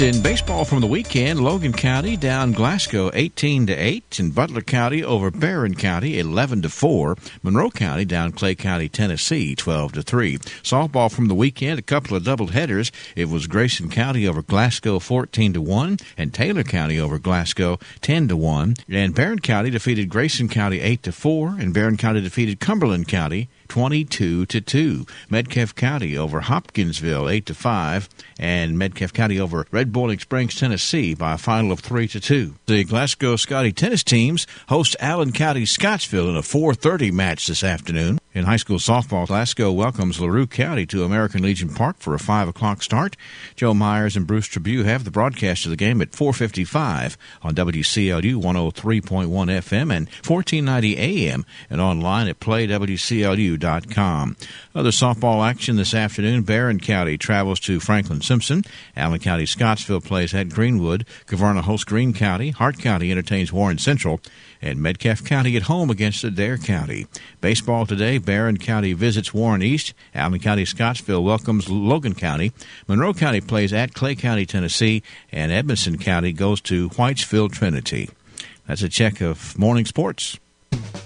In baseball from the weekend, Logan County down Glasgow 18-8, and Butler County over Barron County 11-4. Monroe County down Clay County, Tennessee 12-3. Softball from the weekend, a couple of double headers. It was Grayson County over Glasgow 14-1, and Taylor County over Glasgow 10-1. And Barron County defeated Grayson County 8-4, and Barron County defeated Cumberland County 22-2. Metcalfe County over Hopkinsville 8-5, and Metcalfe County over Red Boiling Springs, Tennessee by a final of 3-2. The Glasgow Scotty tennis teams host Allen County Scottsville in a 4:30 match this afternoon. In high school softball, Glasgow welcomes LaRue County to American Legion Park for a 5 o'clock start. Joe Myers and Bruce Tribune have the broadcast of the game at 4:55 on WCLU 103.1 FM and 1490 AM and online at playwclu.com. Other softball action this afternoon, Barron County travels to Franklin Simpson. Allen County Scottsville plays at Greenwood. Gavarna hosts Greene County. Hart County entertains Warren Central. And Metcalfe County at home against Adair County. Baseball today, Barron County visits Warren East. Allen County Scottsville welcomes Logan County. Monroe County plays at Clay County, Tennessee. And Edmondson County goes to Whitesville Trinity. That's a check of morning sports.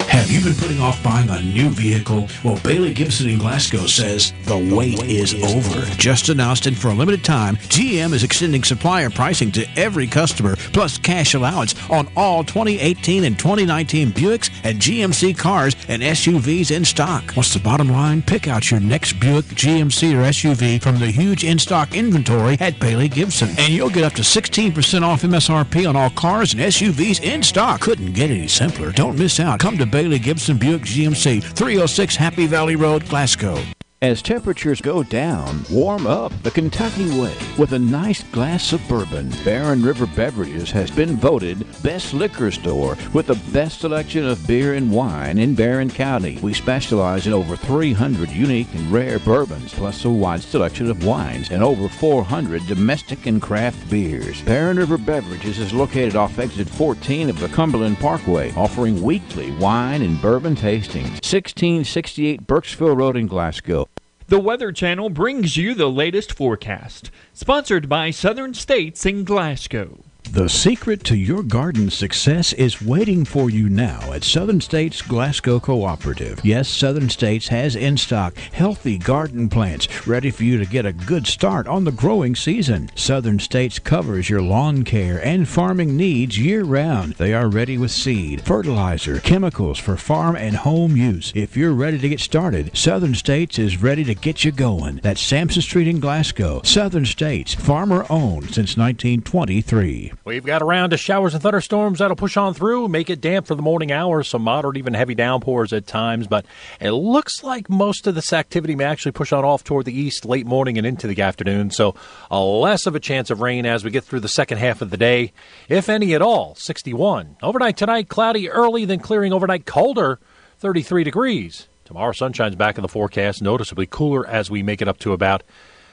Have you been putting off buying a new vehicle? Well, Bailey Gibson in Glasgow says the wait is over. Just announced, and for a limited time, GM is extending supplier pricing to every customer, plus cash allowance on all 2018 and 2019 Buicks and GMC cars and SUVs in stock. What's the bottom line? Pick out your next Buick, GMC, or SUV from the huge in-stock inventory at Bailey Gibson, and you'll get up to 16% off MSRP on all cars and SUVs in stock. Couldn't get any simpler. Don't miss out. Come to Bailey Gibson Buick GMC, 306 Happy Valley Road, Glasgow. As temperatures go down, warm up the Kentucky way with a nice glass of bourbon. Barron River Beverages has been voted best liquor store with the best selection of beer and wine in Barron County. We specialize in over 300 unique and rare bourbons, plus a wide selection of wines and over 400 domestic and craft beers. Barron River Beverages is located off exit 14 of the Cumberland Parkway, offering weekly wine and bourbon tastings. 1668 Burkesville Road in Glasgow. The Weather Channel brings you the latest forecast, sponsored by Southern States in Glasgow. The secret to your garden's success is waiting for you now at Southern States Glasgow Cooperative. Yes, Southern States has in stock healthy garden plants ready for you to get a good start on the growing season. Southern States covers your lawn care and farming needs year-round. They are ready with seed, fertilizer, chemicals for farm and home use. If you're ready to get started, Southern States is ready to get you going. That's Sampson Street in Glasgow. Southern States, farmer-owned since 1923. We've got a round of showers and thunderstorms that'll push on through, make it damp for the morning hours, some moderate, even heavy downpours at times, but it looks like most of this activity may actually push on off toward the east late morning and into the afternoon, so less of a chance of rain as we get through the second half of the day, if any at all. 61. Overnight tonight, cloudy early, then clearing overnight, colder. 33 degrees. Tomorrow, sunshine's back in the forecast, noticeably cooler as we make it up to about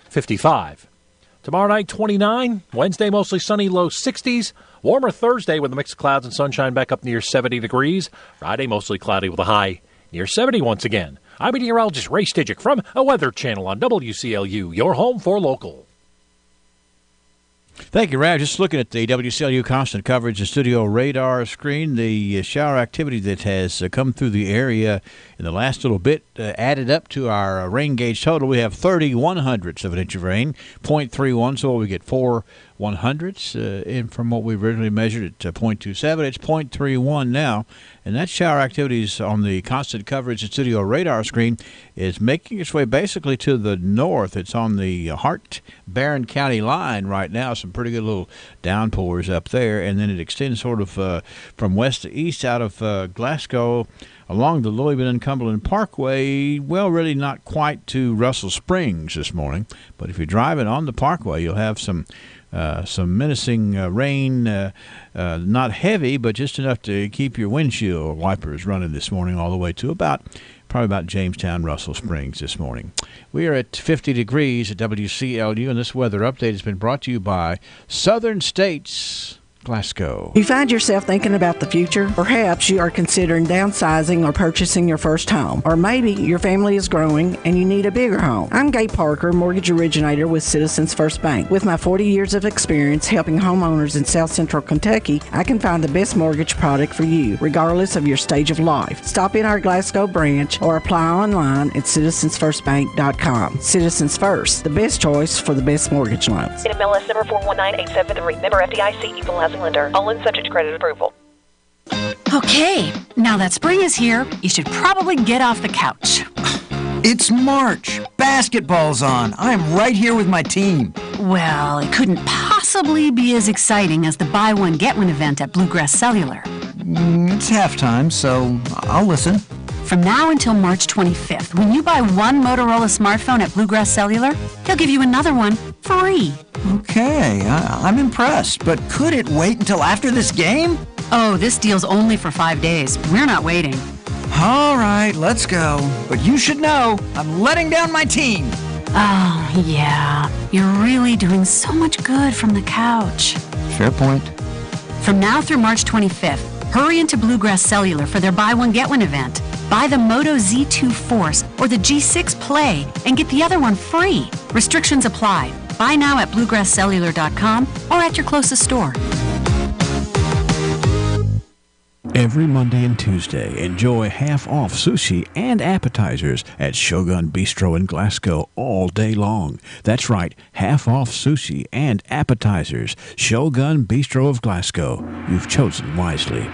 55. Tomorrow night, 29. Wednesday, mostly sunny, low 60s. Warmer Thursday with a mix of clouds and sunshine back up near 70 degrees. Friday, mostly cloudy with a high near 70 once again. I'm meteorologist Ray Stidgick from a Weather Channel on WCLU, your home for local. Thank you, Rab. Just looking at the WCLU constant coverage and studio radar screen, the shower activity that has come through the area in the last little bit added up to our rain gauge total. We have 30/100ths of an inch of rain, 0.31, so we get 4/100ths in from what we originally measured at 0.27. It's 0.31 now, and that shower activity is on the constant coverage and studio radar screen is making its way basically to the north. It's on the Hart-Barron County line right now. Some pretty good little downpours up there, and then it extends sort of from west to east out of Glasgow along the Louisville and Cumberland Parkway. Well, really not quite to Russell Springs this morning, but if you're driving on the Parkway, you'll have some menacing rain, not heavy, but just enough to keep your windshield wipers running this morning all the way to probably about Jamestown, Russell Springs this morning. We are at 50 degrees at WCLU, and this weather update has been brought to you by Southern States Glasgow. You find yourself thinking about the future? Perhaps you are considering downsizing or purchasing your first home. Or maybe your family is growing and you need a bigger home. I'm Gay Parker, mortgage originator with Citizens First Bank. With my 40 years of experience helping homeowners in South Central Kentucky, I can find the best mortgage product for you, regardless of your stage of life. Stop in our Glasgow branch or apply online at citizensfirstbank.com. Citizens First, the best choice for the best mortgage loans. NMLS number 419873. Member FDIC, equal housing lender. All in subject to credit approval. Okay, now that spring is here, you should probably get off the couch. It's March. Basketball's on. I'm right here with my team. Well, it couldn't possibly be as exciting as the buy one, get one event at Bluegrass Cellular. It's halftime, so I'll listen. From now until March 25th, when you buy one Motorola smartphone at Bluegrass Cellular, they'll give you another one free. Okay, I'm impressed, but could it wait until after this game? Oh, this deal's only for 5 days. We're not waiting. All right, let's go. But you should know, I'm letting down my team. Oh, yeah. You're really doing so much good from the couch. Fair point. From now through March 25th, hurry into Bluegrass Cellular for their buy one, get one event. Buy the Moto Z2 Force or the G6 Play and get the other one free. Restrictions apply. Buy now at bluegrasscellular.com or at your closest store. Every Monday and Tuesday, enjoy half-off sushi and appetizers at Shogun Bistro in Glasgow all day long. That's right, half-off sushi and appetizers. Shogun Bistro of Glasgow. You've chosen wisely.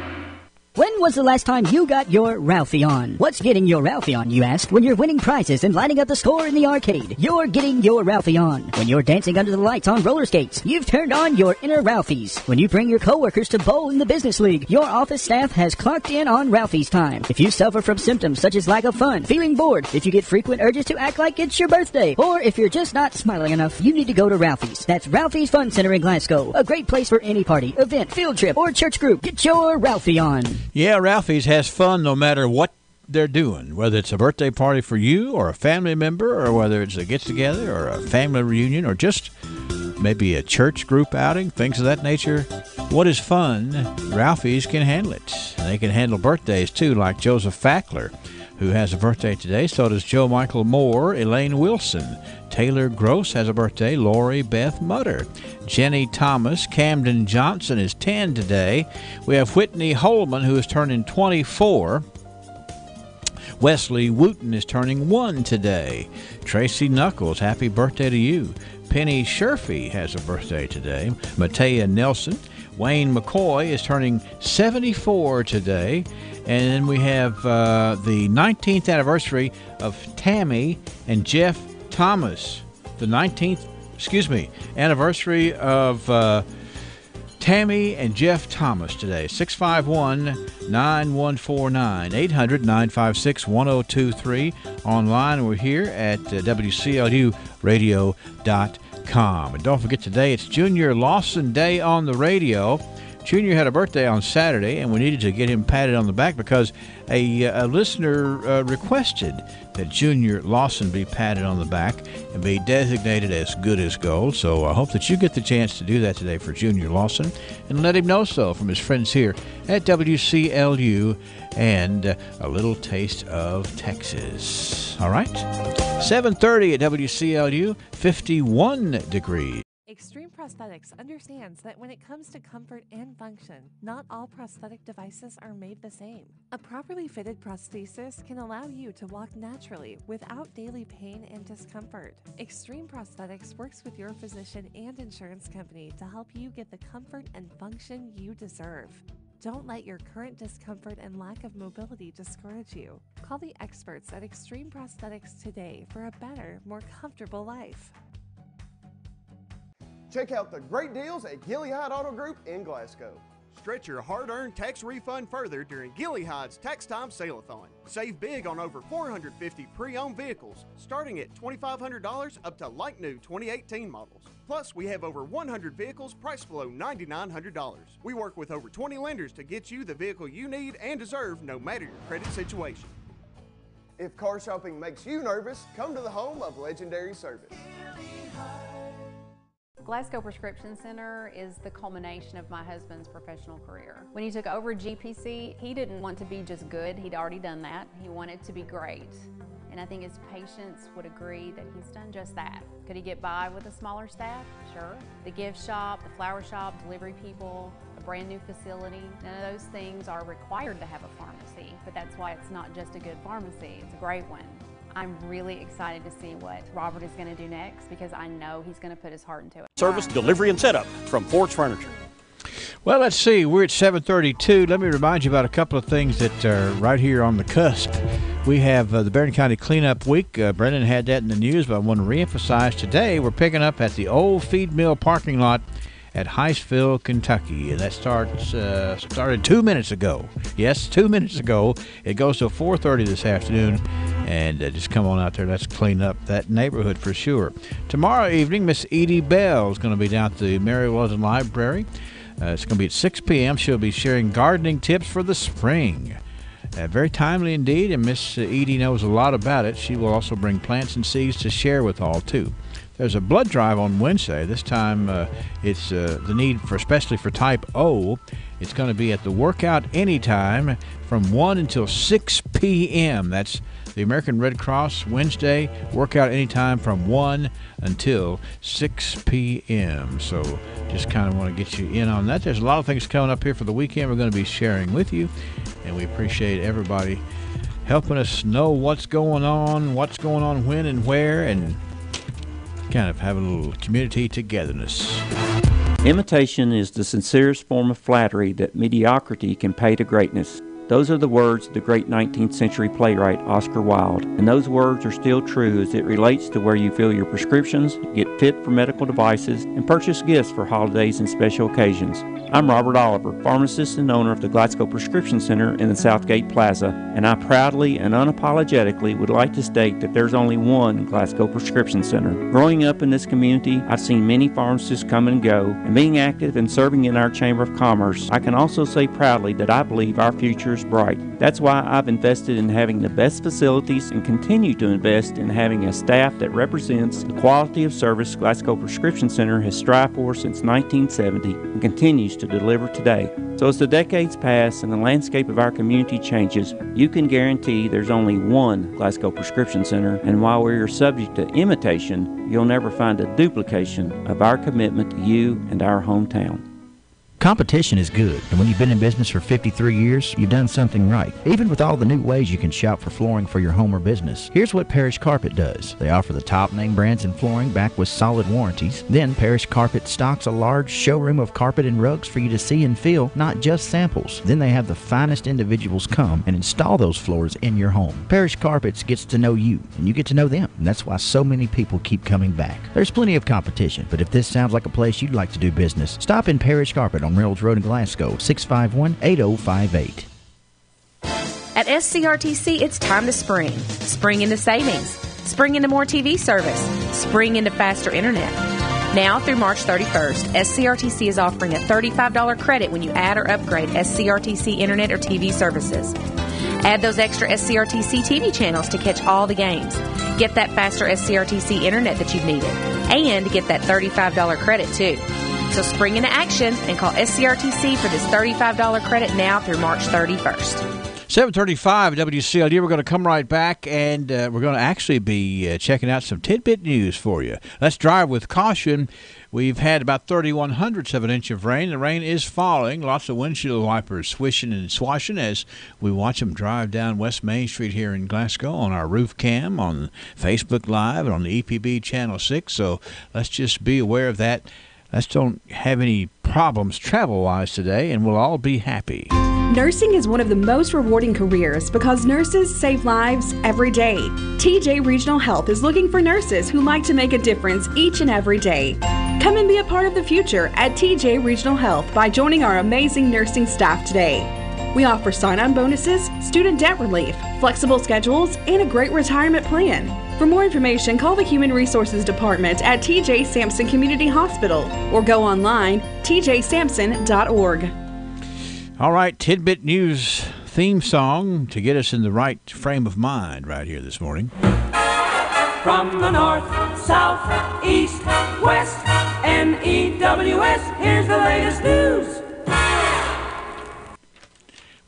When was the last time you got your Ralphie on? What's getting your Ralphie on, you ask? When you're winning prizes and lighting up the score in the arcade, you're getting your Ralphie on. When you're dancing under the lights on roller skates, you've turned on your inner Ralphies. When you bring your coworkers to bowl in the business league, your office staff has clocked in on Ralphie's time. If you suffer from symptoms such as lack of fun, feeling bored, if you get frequent urges to act like it's your birthday, or if you're just not smiling enough, you need to go to Ralphie's. That's Ralphie's Fun Center in Glasgow. A great place for any party, event, field trip, or church group. Get your Ralphie on. Yeah, Ralphie's has fun no matter what they're doing, whether it's a birthday party for you or a family member, or whether it's a get-together or a family reunion or just maybe a church group outing, things of that nature. What is fun, Ralphie's can handle it. And they can handle birthdays, too, like Joseph Fackler, who has a birthday today. So does Joe Michael Moore, Elaine Wilson. Taylor Gross has a birthday. Lori Beth Mutter. Jenny Thomas. Camden Johnson is 10 today. We have Whitney Holman, who is turning 24. Wesley Wooten is turning 1 today. Tracy Knuckles, happy birthday to you. Penny Sherfy has a birthday today. Matea Nelson. Wayne McCoy is turning 74 today. And then we have the 19th anniversary of Tammy and Jeff Thomas. The 19th, anniversary of Tammy and Jeff Thomas today. 651-9149, 800-956-1023. Online, we're here at WCLUradio.com. And don't forget, today it's Junior Lawson Day on the radio. Junior had a birthday on Saturday, and we needed to get him patted on the back because a listener requested that Junior Lawson be patted on the back and be designated as good as gold. So I hope that you get the chance to do that today for Junior Lawson, and let him know so from his friends here at WCLU and a little taste of Texas. All right? 7:30 at WCLU, 51 degrees. Extreme Prosthetics understands that when it comes to comfort and function, not all prosthetic devices are made the same. A properly fitted prosthesis can allow you to walk naturally without daily pain and discomfort. Extreme Prosthetics works with your physician and insurance company to help you get the comfort and function you deserve. Don't let your current discomfort and lack of mobility discourage you. Call the experts at Extreme Prosthetics today for a better, more comfortable life. Check out the great deals at Gilead Auto Group in Glasgow. Stretch your hard-earned tax refund further during Gilead's Tax Time Sale-a-thon. Save big on over 450 pre-owned vehicles, starting at $2,500 up to like new 2018 models. Plus, we have over 100 vehicles priced below $9,900. We work with over 20 lenders to get you the vehicle you need and deserve, no matter your credit situation. If car shopping makes you nervous, come to the home of legendary service. Glasgow Prescription Center is the culmination of my husband's professional career. When he took over GPC, he didn't want to be just good. He'd already done that. He wanted to be great. And I think his patients would agree that he's done just that. Could he get by with a smaller staff? Sure. The gift shop, the flower shop, delivery people, a brand new facility, none of those things are required to have a pharmacy, but that's why it's not just a good pharmacy, it's a great one. I'm really excited to see what Robert is going to do next because I know he's going to put his heart into it. Service, delivery, and setup from Ford's Furniture. Well, let's see. We're at 7:32. Let me remind you about a couple of things that are right here on the cusp. We have the Barron County Cleanup Week. Brendan had that in the news, but I want to reemphasize today we're picking up at the old feed mill parking lot at Heistville, Kentucky. And that started 2 minutes ago. Yes, 2 minutes ago. It goes till 4:30 this afternoon. And just come on out there. Let's clean up that neighborhood for sure. Tomorrow evening, Miss Edie Bell is going to be down at the Mary Weldon Library. It's going to be at 6 p.m. She'll be sharing gardening tips for the spring. Very timely indeed, and Miss Edie knows a lot about it. She will also bring plants and seeds to share with all, too. There's a blood drive on Wednesday. This time it's the need for, especially for type O. It's going to be at the Workout Anytime from 1 until 6 p.m. That's the American Red Cross Wednesday Workout Anytime from 1 until 6 p.m. So just kind of want to get you in on that. There's a lot of things coming up here for the weekend we're going to be sharing with you, and we appreciate everybody helping us know what's going on when and where, and kind of have a little community togetherness. Imitation is the sincerest form of flattery that mediocrity can pay to greatness. Those are the words of the great 19th century playwright Oscar Wilde, and those words are still true as it relates to where you fill your prescriptions, get fit for medical devices, and purchase gifts for holidays and special occasions. I'm Robert Oliver, pharmacist and owner of the Glasgow Prescription Center in the Southgate Plaza, and I proudly and unapologetically would like to state that there's only one Glasgow Prescription Center. Growing up in this community, I've seen many pharmacists come and go, and being active and serving in our Chamber of Commerce, I can also say proudly that I believe our future is bright. That's why I've invested in having the best facilities and continue to invest in having a staff that represents the quality of service Glasgow Prescription Center has strived for since 1970 and continues to deliver today. So as the decades pass and the landscape of our community changes, you can guarantee there's only one Glasgow Prescription Center, and while we are subject to imitation, you'll never find a duplication of our commitment to you and our hometown. Competition is good, and when you've been in business for 53 years, you've done something right. Even with all the new ways you can shop for flooring for your home or business, here's what Parrish Carpet does. They offer the top name brands in flooring backed with solid warranties. Then Parrish Carpet stocks a large showroom of carpet and rugs for you to see and feel, not just samples. Then they have the finest individuals come and install those floors in your home. Parrish Carpets gets to know you, and you get to know them, and that's why so many people keep coming back. There's plenty of competition, but if this sounds like a place you'd like to do business, stop in Parrish Carpet on Railroad Road in Glasgow, 651-8058. At SCRTC, it's time to spring. Spring into savings. Spring into more TV service. Spring into faster internet. Now through March 31st, SCRTC is offering a $35 credit when you add or upgrade SCRTC Internet or TV services. Add those extra SCRTC TV channels to catch all the games. Get that faster SCRTC Internet that you've needed. And get that $35 credit too. So spring into action and call SCRTC for this $35 credit now through March 31st. 7:35 WCLU. We're going to come right back, and we're going to actually be checking out some tidbit news for you. Let's drive with caution. We've had about 0.31 of an inch of rain. The rain is falling. Lots of windshield wipers swishing and swashing as we watch them drive down West Main Street here in Glasgow on our roof cam, on Facebook Live, and on the EPB Channel 6. So let's just be aware of that. Let's don't have any problems travel-wise today, and we'll all be happy. Nursing is one of the most rewarding careers because nurses save lives every day. TJ Regional Health is looking for nurses who like to make a difference each and every day. Come and be a part of the future at TJ Regional Health by joining our amazing nursing staff today. We offer sign-on bonuses, student debt relief, flexible schedules, and a great retirement plan. For more information, call the Human Resources Department at TJ Sampson Community Hospital or go online, tjsampson.org. All right, tidbit news theme song to get us in the right frame of mind right here this morning. From the north, south, east, west, NEWS, here's the latest news.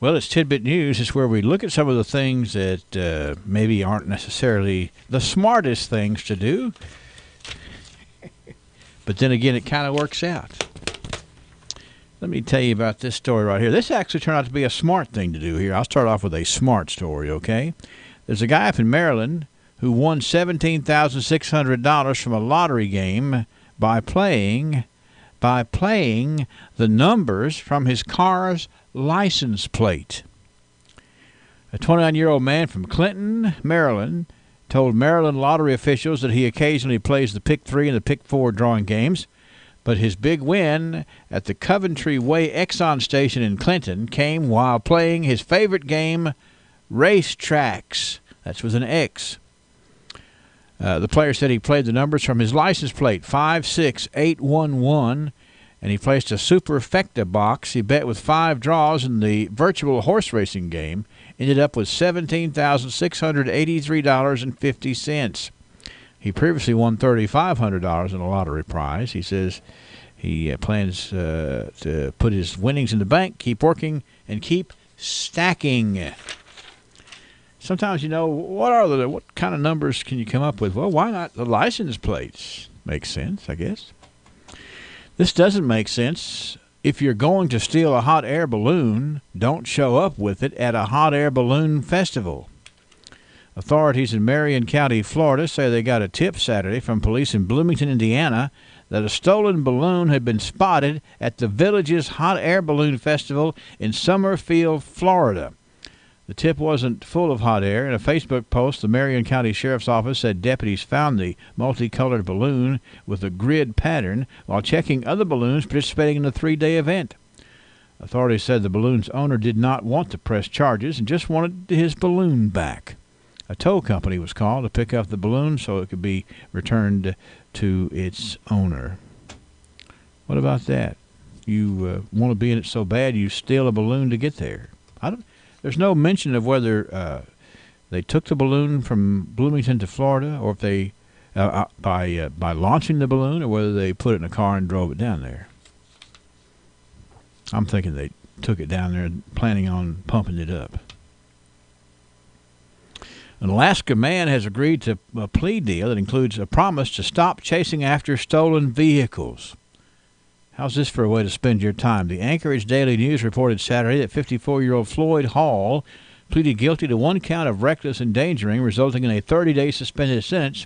Well, it's Tidbit News. It's where we look at some of the things that maybe aren't necessarily the smartest things to do. But then again, it kind of works out. Let me tell you about this story right here. This actually turned out to be a smart thing to do here. I'll start off with a smart story, okay? There's a guy up in Maryland who won $17,600 from a lottery game by playing the numbers from his car's license plate. A 29-year-old man from Clinton, Maryland, told Maryland lottery officials that he occasionally plays the Pick 3 and the Pick 4 drawing games, but his big win at the Coventry Way Exxon station in Clinton came while playing his favorite game, Racetracks. That was an X. The player said he played the numbers from his license plate, 56811, and he placed a superfecta box. He bet with 5 draws in the virtual horse racing game, ended up with $17,683.50. He previously won $3,500 in a lottery prize. He says he plans to put his winnings in the bank, keep working, and keep stacking. Sometimes, what kind of numbers can you come up with? Well, why not the license plates? Makes sense, I guess. This doesn't make sense. If you're going to steal a hot air balloon, don't show up with it at a hot air balloon festival. Authorities in Marion County, Florida, say they got a tip Saturday from police in Bloomington, Indiana, that a stolen balloon had been spotted at the village's hot air balloon festival in Summerfield, Florida. The tip wasn't full of hot air. In a Facebook post, the Marion County Sheriff's Office said deputies found the multicolored balloon with a grid pattern while checking other balloons participating in the 3-day event. Authorities said the balloon's owner did not want to press charges and just wanted his balloon back. A tow company was called to pick up the balloon so it could be returned to its owner. What about that? You want to be in it so bad you steal a balloon to get there. There's no mention of whether they took the balloon from Bloomington to Florida, or if they by launching the balloon, or whether they put it in a car and drove it down there. I'm thinking they took it down there, planning on pumping it up. An Alaska man has agreed to a plea deal that includes a promise to stop chasing after stolen vehicles. How's this for a way to spend your time? The Anchorage Daily News reported Saturday that 54-year-old Floyd Hall pleaded guilty to 1 count of reckless endangering, resulting in a 30-day suspended sentence.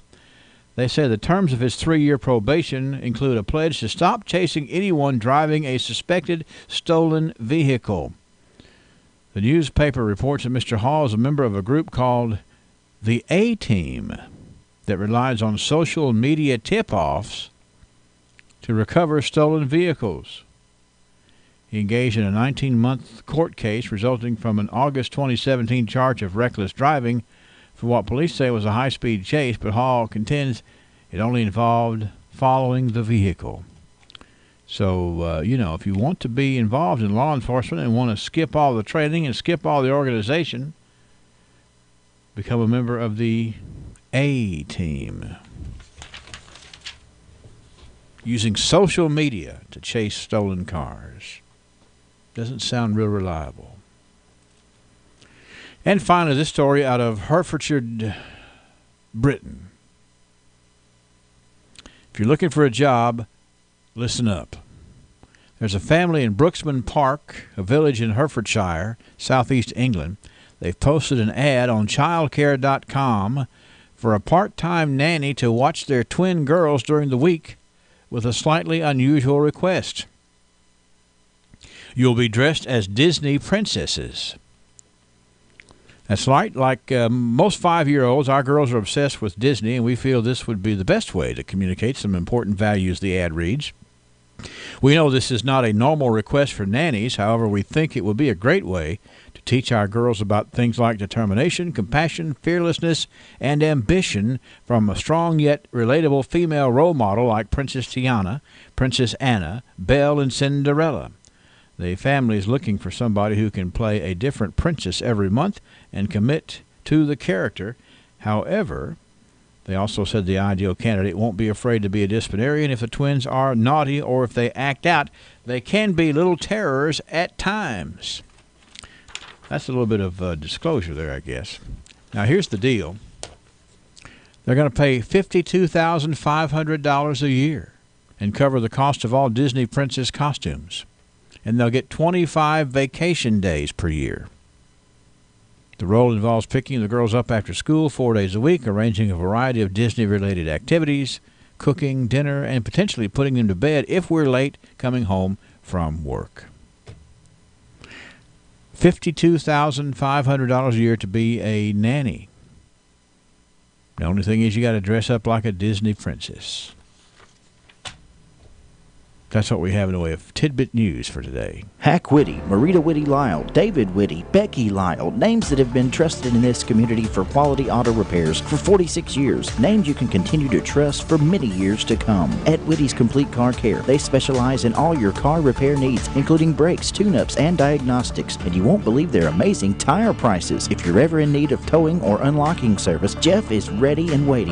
They say the terms of his 3-year probation include a pledge to stop chasing anyone driving a suspected stolen vehicle. The newspaper reports that Mr. Hall is a member of a group called the A-Team that relies on social media tip-offs to recover stolen vehicles. He engaged in a 19-month court case resulting from an August 2017 charge of reckless driving for what police say was a high-speed chase, but Hall contends it only involved following the vehicle. So, if you want to be involved in law enforcement and want to skip all the training and skip all the organization, become a member of the A team. Using social media to chase stolen cars. Doesn't sound real reliable. And finally, this story out of Hertfordshire, Britain. If you're looking for a job, listen up. There's a family in Brooksman Park, a village in Hertfordshire, southeast England. They've posted an ad on childcare.com for a part-time nanny to watch their twin girls during the week with a slightly unusual request. You'll be dressed as Disney princesses. That's right. Like most 5-year-olds, our girls are obsessed with Disney, and we feel this would be the best way to communicate some important values, the ad reads. We know this is not a normal request for nannies. However, we think it would be a great way to teach our girls about things like determination, compassion, fearlessness, and ambition from a strong yet relatable female role model like Princess Tiana, Princess Anna, Belle, and Cinderella. The family is looking for somebody who can play a different princess every month and commit to the character. However, they also said the ideal candidate won't be afraid to be a disciplinarian if the twins are naughty or if they act out. They can be little terrors at times. That's a little bit of disclosure there, I guess. Now, here's the deal. They're going to pay $52,500 a year and cover the cost of all Disney princess costumes. And they'll get 25 vacation days per year. The role involves picking the girls up after school 4 days a week, arranging a variety of Disney-related activities, cooking, dinner, and potentially putting them to bed if we're late coming home from work. $52,500 a year to be a nanny. The only thing is you got to dress up like a Disney princess. That's what we have in the way of tidbit news for today. Hack Whitty, Marita Whitty Lyle, David Whitty, Becky Lyle, names that have been trusted in this community for quality auto repairs for 46 years. Names you can continue to trust for many years to come. At Whitty's Complete Car Care, they specialize in all your car repair needs, including brakes, tune-ups, and diagnostics. And you won't believe their amazing tire prices. If you're ever in need of towing or unlocking service, Jeff is ready and waiting.